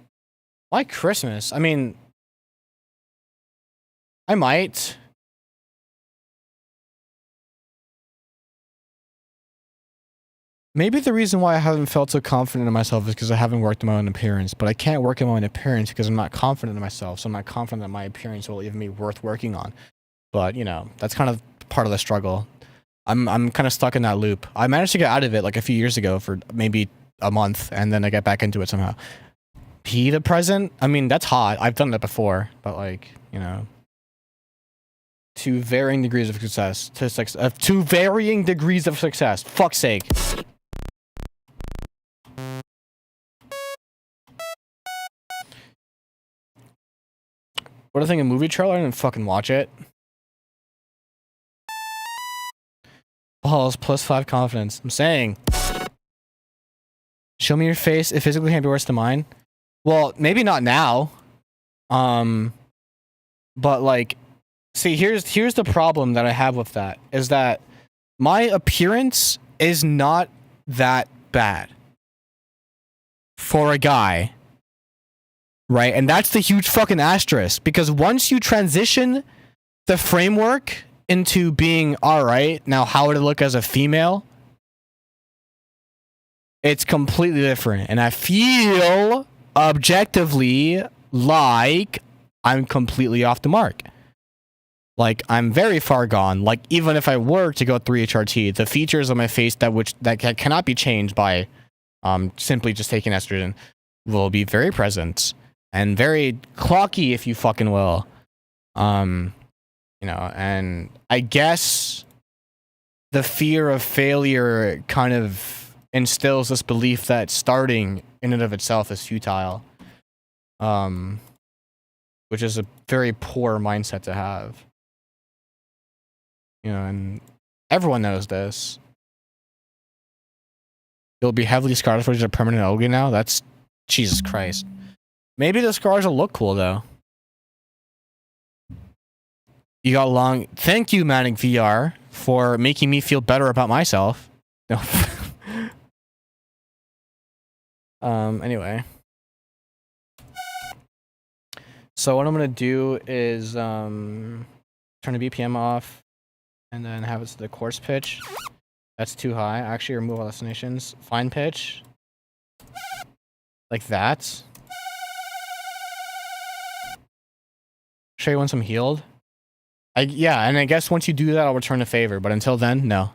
Why Christmas? I mean, I might. Maybe the reason why I haven't felt so confident in myself is because I haven't worked on my own appearance, but I can't work on my own appearance because I'm not confident in myself, so I'm not confident that my appearance will even be worth working on. But, you know, that's kind of part of the struggle. I'm kind of stuck in that loop. I managed to get out of it like a few years ago for maybe a month, and then I get back into it somehow. P the present? I mean, that's hot. I've done that before, but like, you know, to varying degrees of success. To varying degrees of success. Fuck's sake. What do I think of movie trailer? I didn't fucking watch it. Balls plus 5 confidence. I'm saying. Show me your face. It physically can't be worse than mine. Well, maybe not now. But like, see, here's the problem that I have with that is that my appearance is not that bad for a guy. Right? And that's the huge fucking asterisk, because once you transition the framework into being alright, now how would it look as a female? It's completely different. And I feel objectively like I'm completely off the mark. Like I'm very far gone. Like even if I were to go 3HRT, the features on my face that cannot be changed by simply just taking estrogen will be very present. And very clocky, if you fucking will. You know, and I guess the fear of failure kind of instills this belief that starting in and of itself is futile. Which is a very poor mindset to have. You know, and everyone knows this. You'll be heavily scarred for a permanent ugly now? That's Jesus Christ. Maybe the scars will look cool though. You got long. Thank you, Manic VR, for making me feel better about myself. No. Anyway. So what I'm gonna do is turn the BPM off, and then have it to the coarse pitch. That's too high. Actually, remove all destinations. Fine pitch. Like that. Show you once I'm healed. Yeah, and I guess once you do that, I'll return a favor. But until then, no.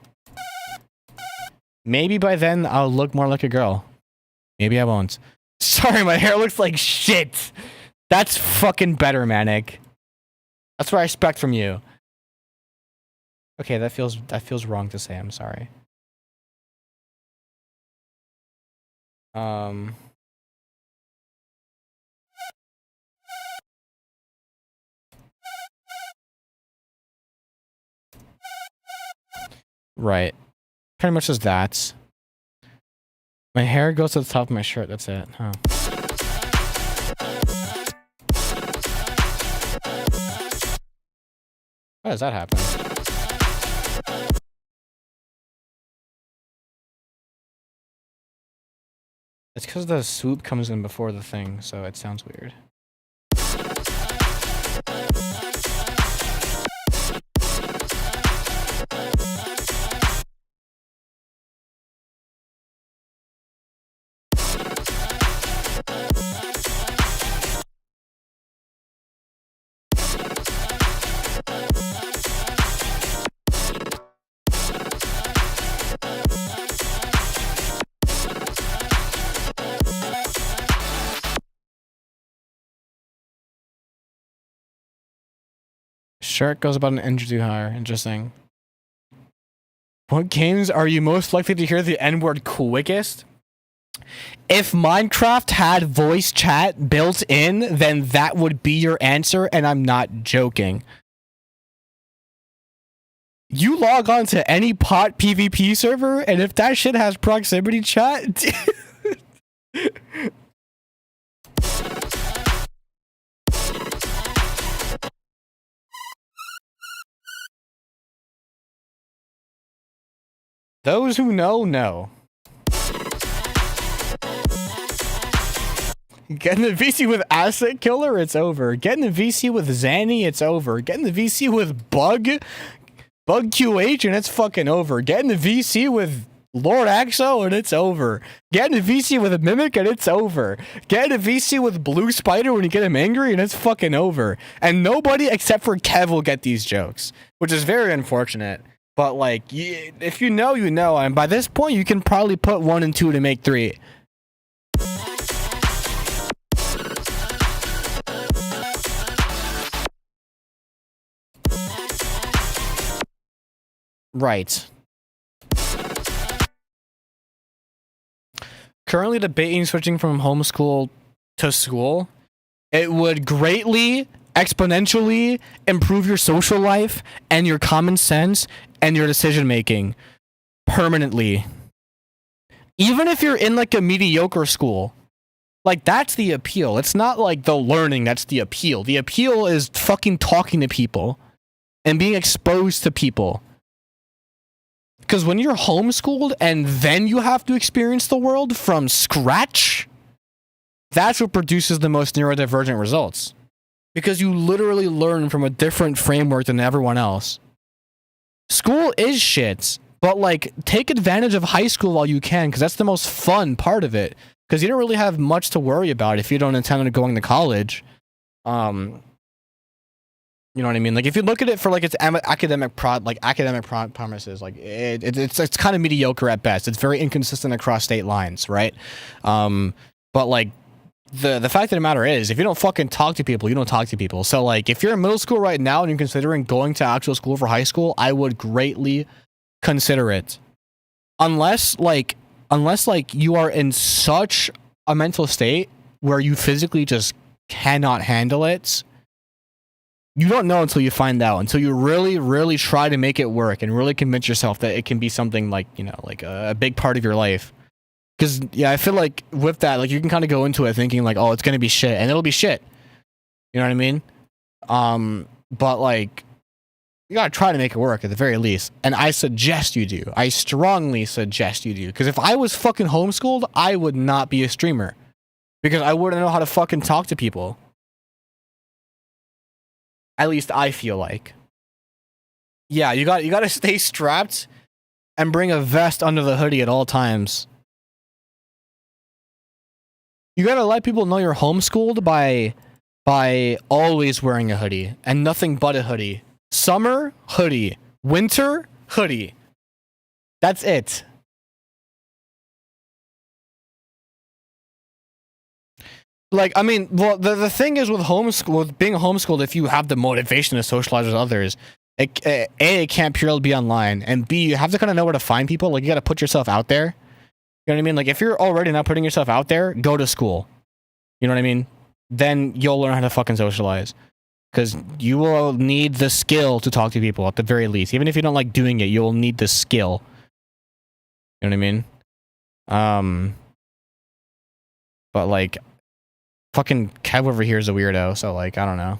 Maybe by then, I'll look more like a girl. Maybe I won't. Sorry, my hair looks like shit. That's fucking better, Manic. That's what I expect from you. Okay, that feels wrong to say. I'm sorry. Right. Pretty much just that. My hair goes to the top of my shirt. That's it. Huh. How does that happen? It's because the swoop comes in before the thing, so it sounds weird. Shirt goes about an inch too higher. Interesting. What games are you most likely to hear the N-word quickest? If Minecraft had voice chat built in, then that would be your answer, and I'm not joking. You log on to any pot PvP server, and if that shit has proximity chat, dude. Those who know, know. Getting the VC with Asset Killer, it's over. Getting the VC with Zanny, it's over. Getting the VC with Bug QH, and it's fucking over. Getting the VC with Lord Axo, and it's over. Getting the VC with a Mimic, and it's over. Getting a VC with Blue Spider when you get him angry, and it's fucking over. And nobody except for Kev will get these jokes, which is very unfortunate. But, like, if you know, you know. And by this point, you can probably put 1 and 2 to make 3. Right. Currently debating switching from homeschool to school. It would greatly, exponentially improve your social life and your common sense and your decision making permanently. Even if you're in like a mediocre school, like that's the appeal. It's not like the learning that's the appeal. The appeal is fucking talking to people and being exposed to people. Because when you're homeschooled and then you have to experience the world from scratch, that's what produces the most neurodivergent results. Because you literally learn from a different framework than everyone else. School is shit, but like take advantage of high school while you can, because that's the most fun part of it. Because you don't really have much to worry about if you don't intend on going to college. You know what I mean? Like if you look at it for like its academic promises, like it's kind of mediocre at best. It's very inconsistent across state lines, right? But like the fact of the matter is, if you don't fucking talk to people, you don't talk to people. So like if you're in middle school right now and you're considering going to actual school for high school, I would greatly consider it. Unless you are in such a mental state where you physically just cannot handle it. You don't know until you find out, until you really, really try to make it work and really convince yourself that it can be something like, you know, like a big part of your life. Because, yeah, I feel like with that, like you can kind of go into it thinking like, oh, it's going to be shit, and it'll be shit. You know what I mean? But like, you got to try to make it work at the very least. And I suggest you do. I strongly suggest you do. Because if I was fucking homeschooled, I would not be a streamer. Because I wouldn't know how to fucking talk to people. At least I feel like. Yeah, you got to stay strapped and bring a vest under the hoodie at all times. You got to let people know you're homeschooled by always wearing a hoodie and nothing but a hoodie. Summer, hoodie. Winter, hoodie. That's it. Like, I mean, well, the thing is with being homeschooled, if you have the motivation to socialize with others, it can't purely be online, and B, you have to kind of know where to find people. Like, you got to put yourself out there. You know what I mean? Like, if you're already not putting yourself out there, go to school. You know what I mean? Then you'll learn how to fucking socialize. Because you will need the skill to talk to people, at the very least. Even if you don't like doing it, you'll need the skill. You know what I mean? But, like, fucking Kev over here is a weirdo, so, like, I don't know.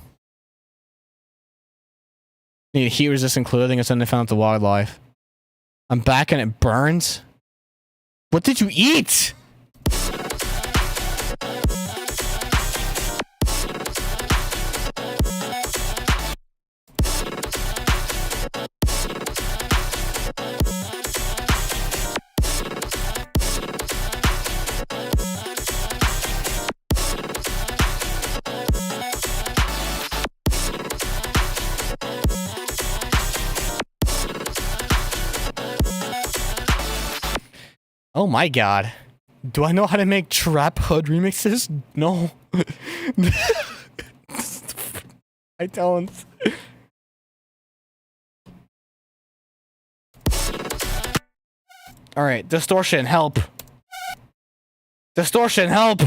Need heat-resistant clothing and something found at the wildlife. I'm back and it burns? What did you eat? Oh my god. Do I know how to make trap hood remixes? No. I don't. All right, distortion, help. Distortion, help.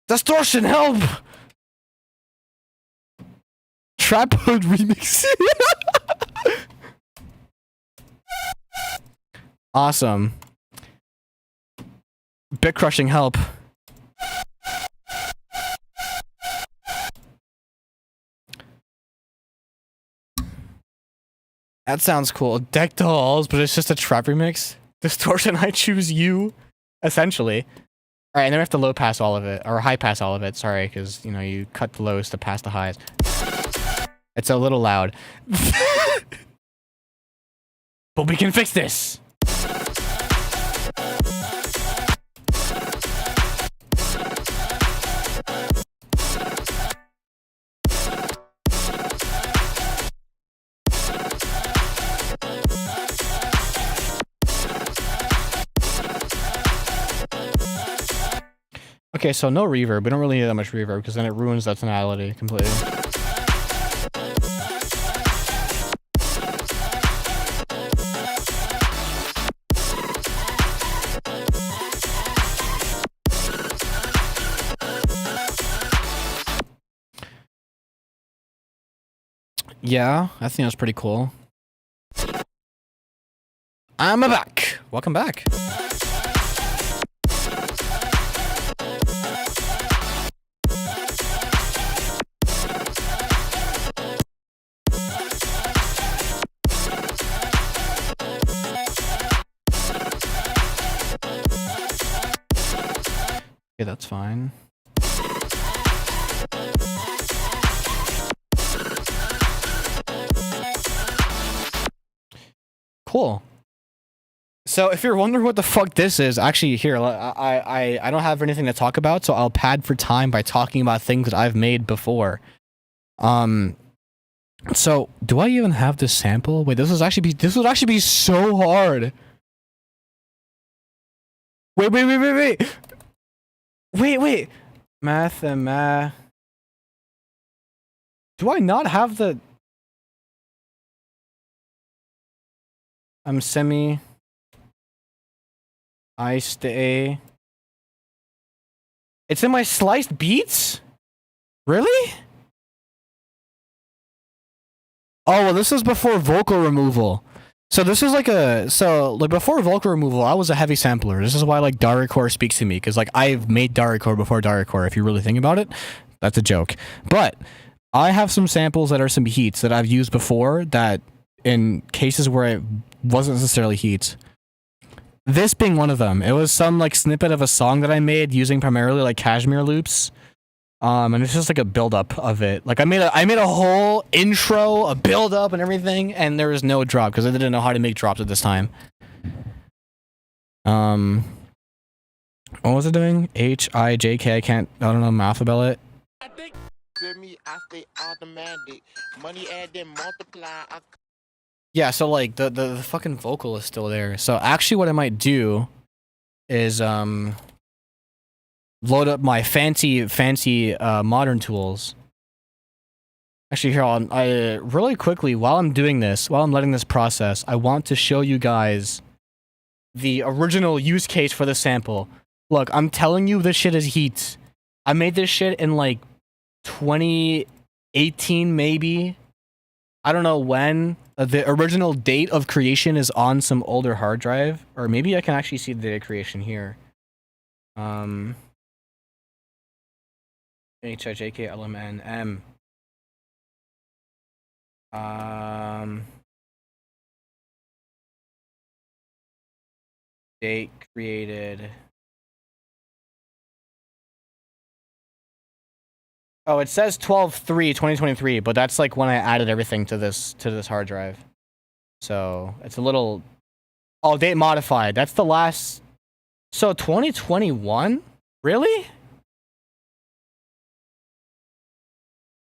Distortion, help. Tripod remix. Awesome. Bit crushing, help. That sounds cool. Deck dolls, but it's just a trap remix. Distortion, I choose you. Essentially. Alright, and then we have to low pass all of it. Or high pass all of it, sorry, because, you know, you cut the lows to pass the highs. It's a little loud. But we can fix this! Okay, so no reverb. We don't really need that much reverb because then it ruins that tonality completely. Yeah, I think that's pretty cool. I'm back. Welcome back. Okay, that's fine. Cool. So if you're wondering what the fuck this is, actually here, I don't have anything to talk about, so I'll pad for time by talking about things that I've made before. So do I even have this sample? Wait, this would actually be so hard. Wait. Math and math. Do I not have the... I'm semi... I stay... It's in my sliced beats? Really? Oh, well, this is before vocal removal. So this is like before vocal removal, I was a heavy sampler. This is why like dariacore speaks to me, because like I've made dariacore before dariacore. If you really think about it, that's a joke. But I have some samples that are some heats that I've used before that in cases where it wasn't necessarily heats. This being one of them. It was some like snippet of a song that I made using primarily like cashmere loops. And it's just like a build up of it. Like I made a whole intro, a build up and everything, and there was no drop because I didn't know how to make drops at this time. What was it doing? H-I-J-K, I don't know math about it. Yeah, so like the fucking vocal is still there. So actually what I might do is load up my fancy modern tools. Actually, here, I really quickly, while I'm doing this, while I'm letting this process, I want to show you guys the original use case for the sample. Look, I'm telling you, this shit is heat. I made this shit in like 2018, maybe. I don't know when. The original date of creation is on some older hard drive, or maybe I can actually see the date of creation here. H-I-J-K-L-M-N-M. Date created. Oh, it says 12/3/2023, but that's like when I added everything to this hard drive. So it's a little... Oh, date modified. That's the last... So 2021? Really?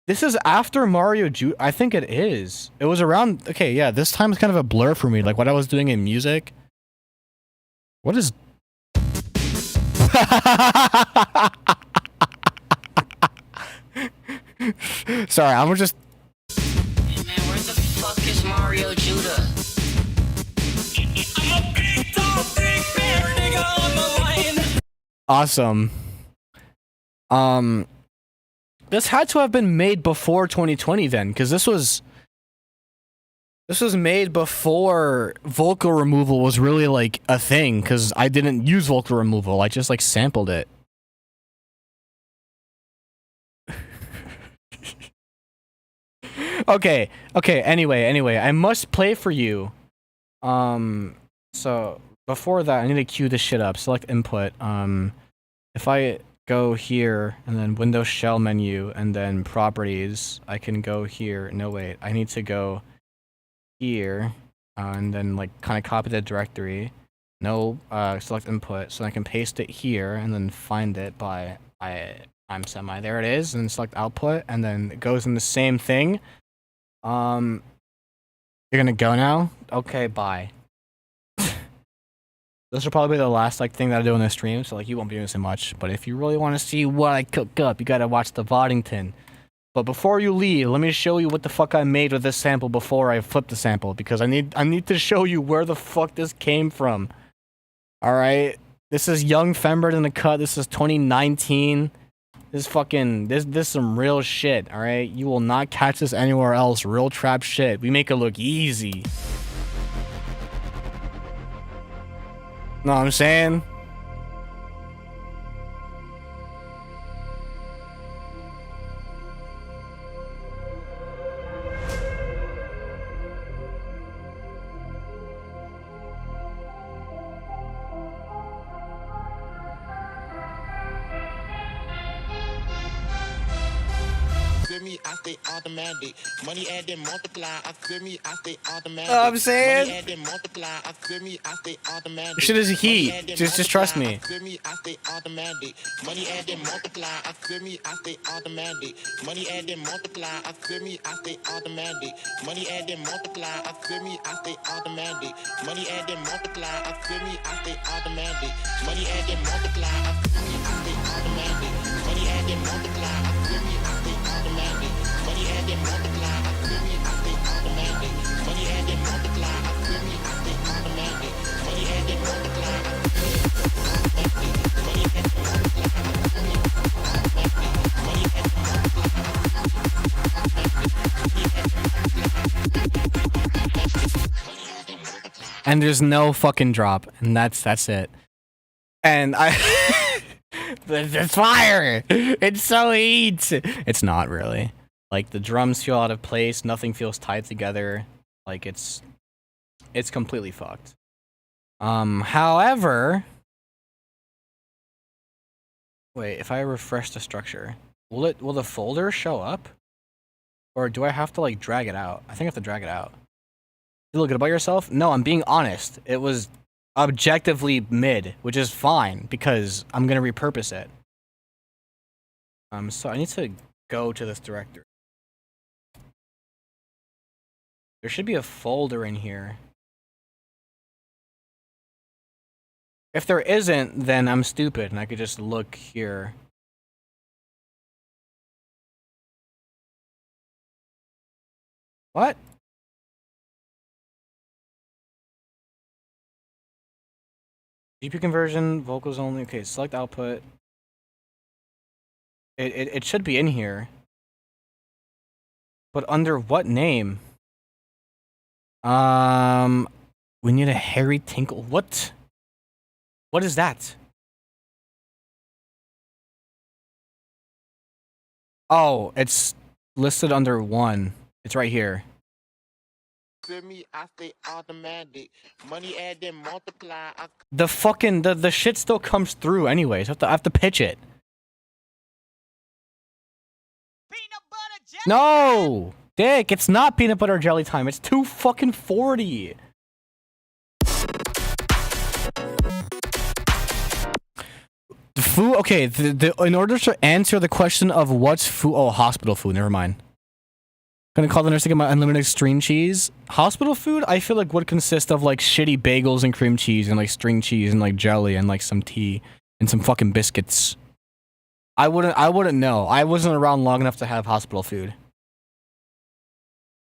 This is after Mario Ju... I think it is. It was around... Okay, yeah, this time is kind of a blur for me, like what I was doing in music. What is... Sorry, I'm just... Hey man, where the fuck is Mario Judah? Awesome. This had to have been made before 2020 then, because this was made before vocal removal was really like a thing, because I didn't use vocal removal, I just like sampled it. Okay, anyway, I must play for you. So before that, I need to queue this shit up. Select input. If I go here and then Windows Shell menu and then properties, I can go here. No, wait, I need to go here and then like kind of copy the directory. No, select input, so I can paste it here and then find it by I'm semi. There it is, and select output, and then it goes in the same thing. You're gonna go now? Okay, bye. This will probably be the last like thing that I do on the stream, so like you won't be doing so much. But if you really want to see what I cook up, you gotta watch the Voddington. But before you leave, let me show you what the fuck I made with this sample before I flip the sample, because I need to show you where the fuck this came from. All right, this is young fembread in the cut. This is 2019. This fucking this some real shit. All right, you will not catch this anywhere else. Real trap shit. We make it look easy. Know what I'm saying? I stay automatic. Money add and multiply. I feel me, I stay automatic. Know what I'm saying? Money add and multiply. I feel me, I stay automatic. Shit is heat. Just trust me. I feel me, I stay automatic. Money add and multiply. I feel me, I stay automatic. Money add and multiply. I feel me, I stay automatic. Money add and multiply. I feel me, I stay automatic. Money add and multiply. I feel me, I stay automatic. Money add and multiply. I feel me, I stay automatic. Money add and multiply. I feel me, I stay automatic. Money add and multiply, I feel me, I stay automatic. Money add and multiply, I feel me, I stay automatic. Money add and multiply, I feel me, I stay automatic. Money add and multiply, I feel me, I stay automatic. Money add and multiply, I feel me, I stay automatic. And there's no fucking drop, and that's it. And it's fire! It's so heat! It's not really. Like, the drums feel out of place, nothing feels tied together. Like, it's completely fucked. However... Wait, if I refresh the structure, will the folder show up? Or do I have to, like, drag it out? I think I have to drag it out. You feel good about yourself? No, I'm being honest. It was objectively mid, which is fine, because I'm gonna repurpose it. So I need to go to this directory. There should be a folder in here. If there isn't, then I'm stupid, and I could just look here. What? GPU conversion, vocals only. Okay, select output. It should be in here. But under what name? We need a Harry Tinkle. What? What is that? Oh, it's listed under 1. It's right here. Feel me, I stay automatic. Money add and multiply. The fucking the shit still comes through anyways. I have to pitch it. Peanut butter jelly. No, Dick, it's not peanut butter jelly time. It's 2:40. The food. Okay, in order to answer the question of what's food. Oh, hospital food. Never mind. Gonna call the nurse to get my unlimited string cheese. Hospital food, I feel like would consist of like shitty bagels and cream cheese and like string cheese and like jelly and like some tea and some fucking biscuits. I wouldn't know. I wasn't around long enough to have hospital food.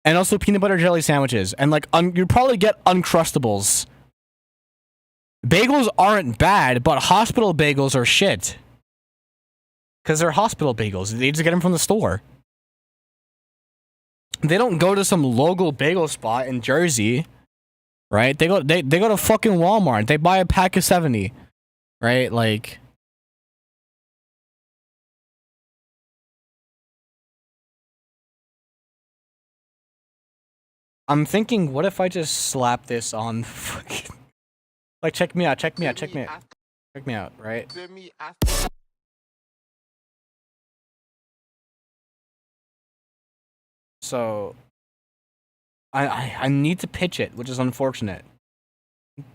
And also peanut butter jelly sandwiches and like you'd probably get Uncrustables. Bagels aren't bad, but hospital bagels are shit. Because they're hospital bagels. They just get them from the store. They don't go to some local bagel spot in Jersey, right? They go to fucking Walmart. They buy a pack of 70, right? Like, I'm thinking, what if I just slap this on fucking... Like, check me out, check me out, check me out. Check me out, right? So, I need to pitch it, which is unfortunate.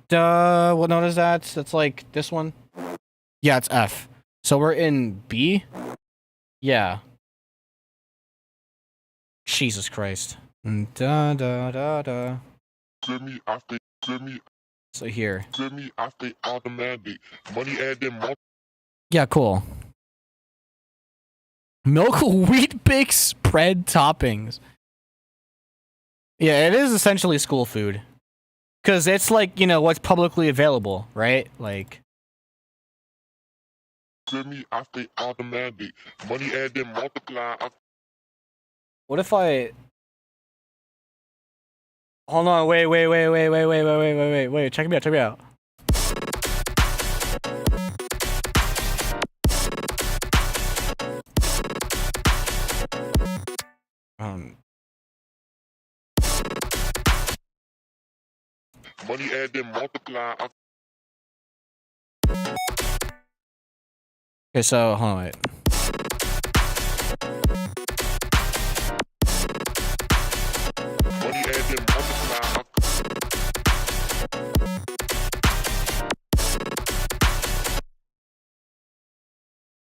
What note is that? That's like this one? Yeah, it's F. So we're in B? Yeah. Jesus Christ. Da da da da. So here. Yeah, cool. Milk wheat bake spread toppings. Yeah, it is essentially school food. Because it's like, you know, what's publicly available, right? Like... What if I... Hold on, wait, check me out. Money add then multiply. Okay, so, hold on, wait. Money add then multiply.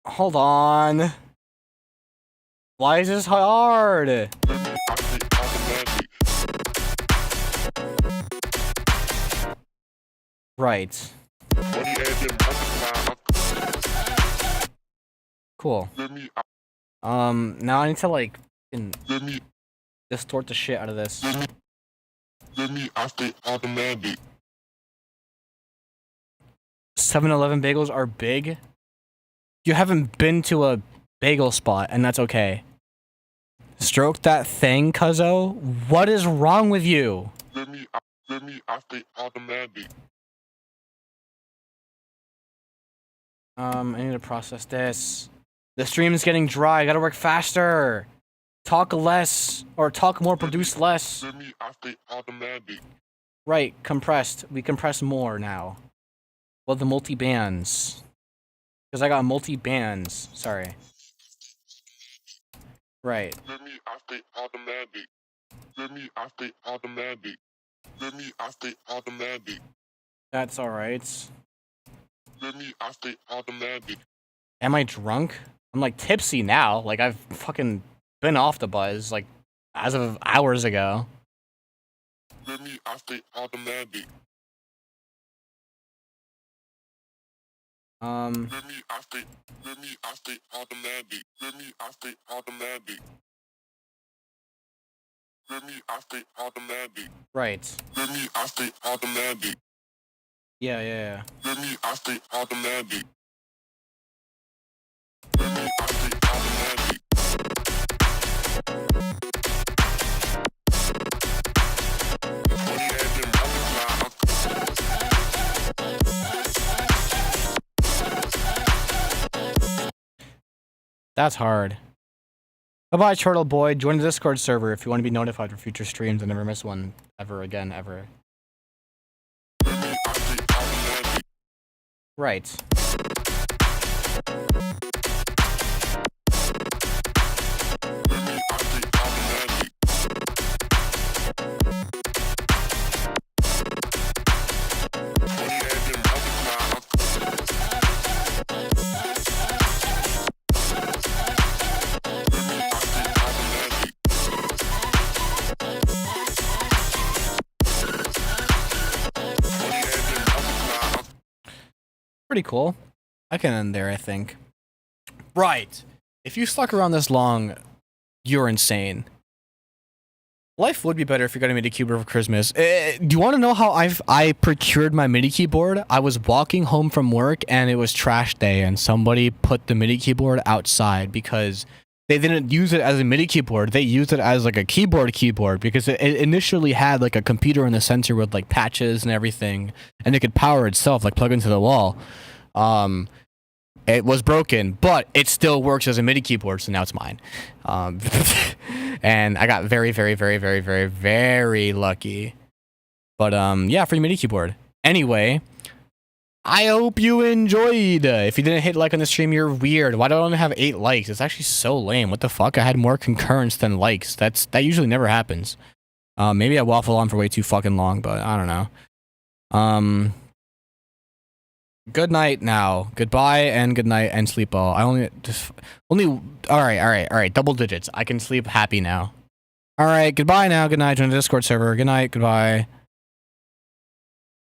Hold on. Why is this hard? Right. Cool. Now I need to like distort the shit out of this. 7-Eleven bagels are big. You haven't been to a bagel spot, and that's okay. Stroke that thing, cuzzo. What is wrong with you? I need to process this. The stream is getting dry. I gotta work faster. Talk less, or talk more, produce less. Right, compressed. We compress more now. Well, the multi-bands. Because I got multi-bands. Sorry. Right. That's alright. Am I drunk? I'm like tipsy now. Like I've fucking been off the buzz like as of hours ago. Right. Yeah. That's hard. Bye-bye, Turtle Boy. Join the Discord server if you want to be notified for future streams and never miss one ever again, ever. Right. Pretty cool. I can end there, I think. Right. If you stuck around this long, you're insane. Life would be better if you got a MIDI keyboard for Christmas. Do you want to know how I procured my MIDI keyboard? I was walking home from work and it was trash day, and somebody put the MIDI keyboard outside because they didn't use it as a MIDI keyboard. They used it as like a keyboard because it initially had like a computer in the center with like patches and everything, and it could power itself, like plug into the wall. It was broken, but it still works as a MIDI keyboard, so now it's mine. And I got very, very, very, very, very, very lucky. But yeah, free MIDI keyboard. Anyway, I hope you enjoyed. If you didn't hit like on the stream, you're weird. Why do I only have 8 likes? It's actually so lame. What the fuck? I had more concurrence than likes. That usually never happens. Maybe I waffle on for way too fucking long, but I don't know. Good night now. Goodbye and good night and sleep well. I only all right. Double digits. I can sleep happy now. All right. Goodbye now. Good night. Join the Discord server. Good night. Goodbye.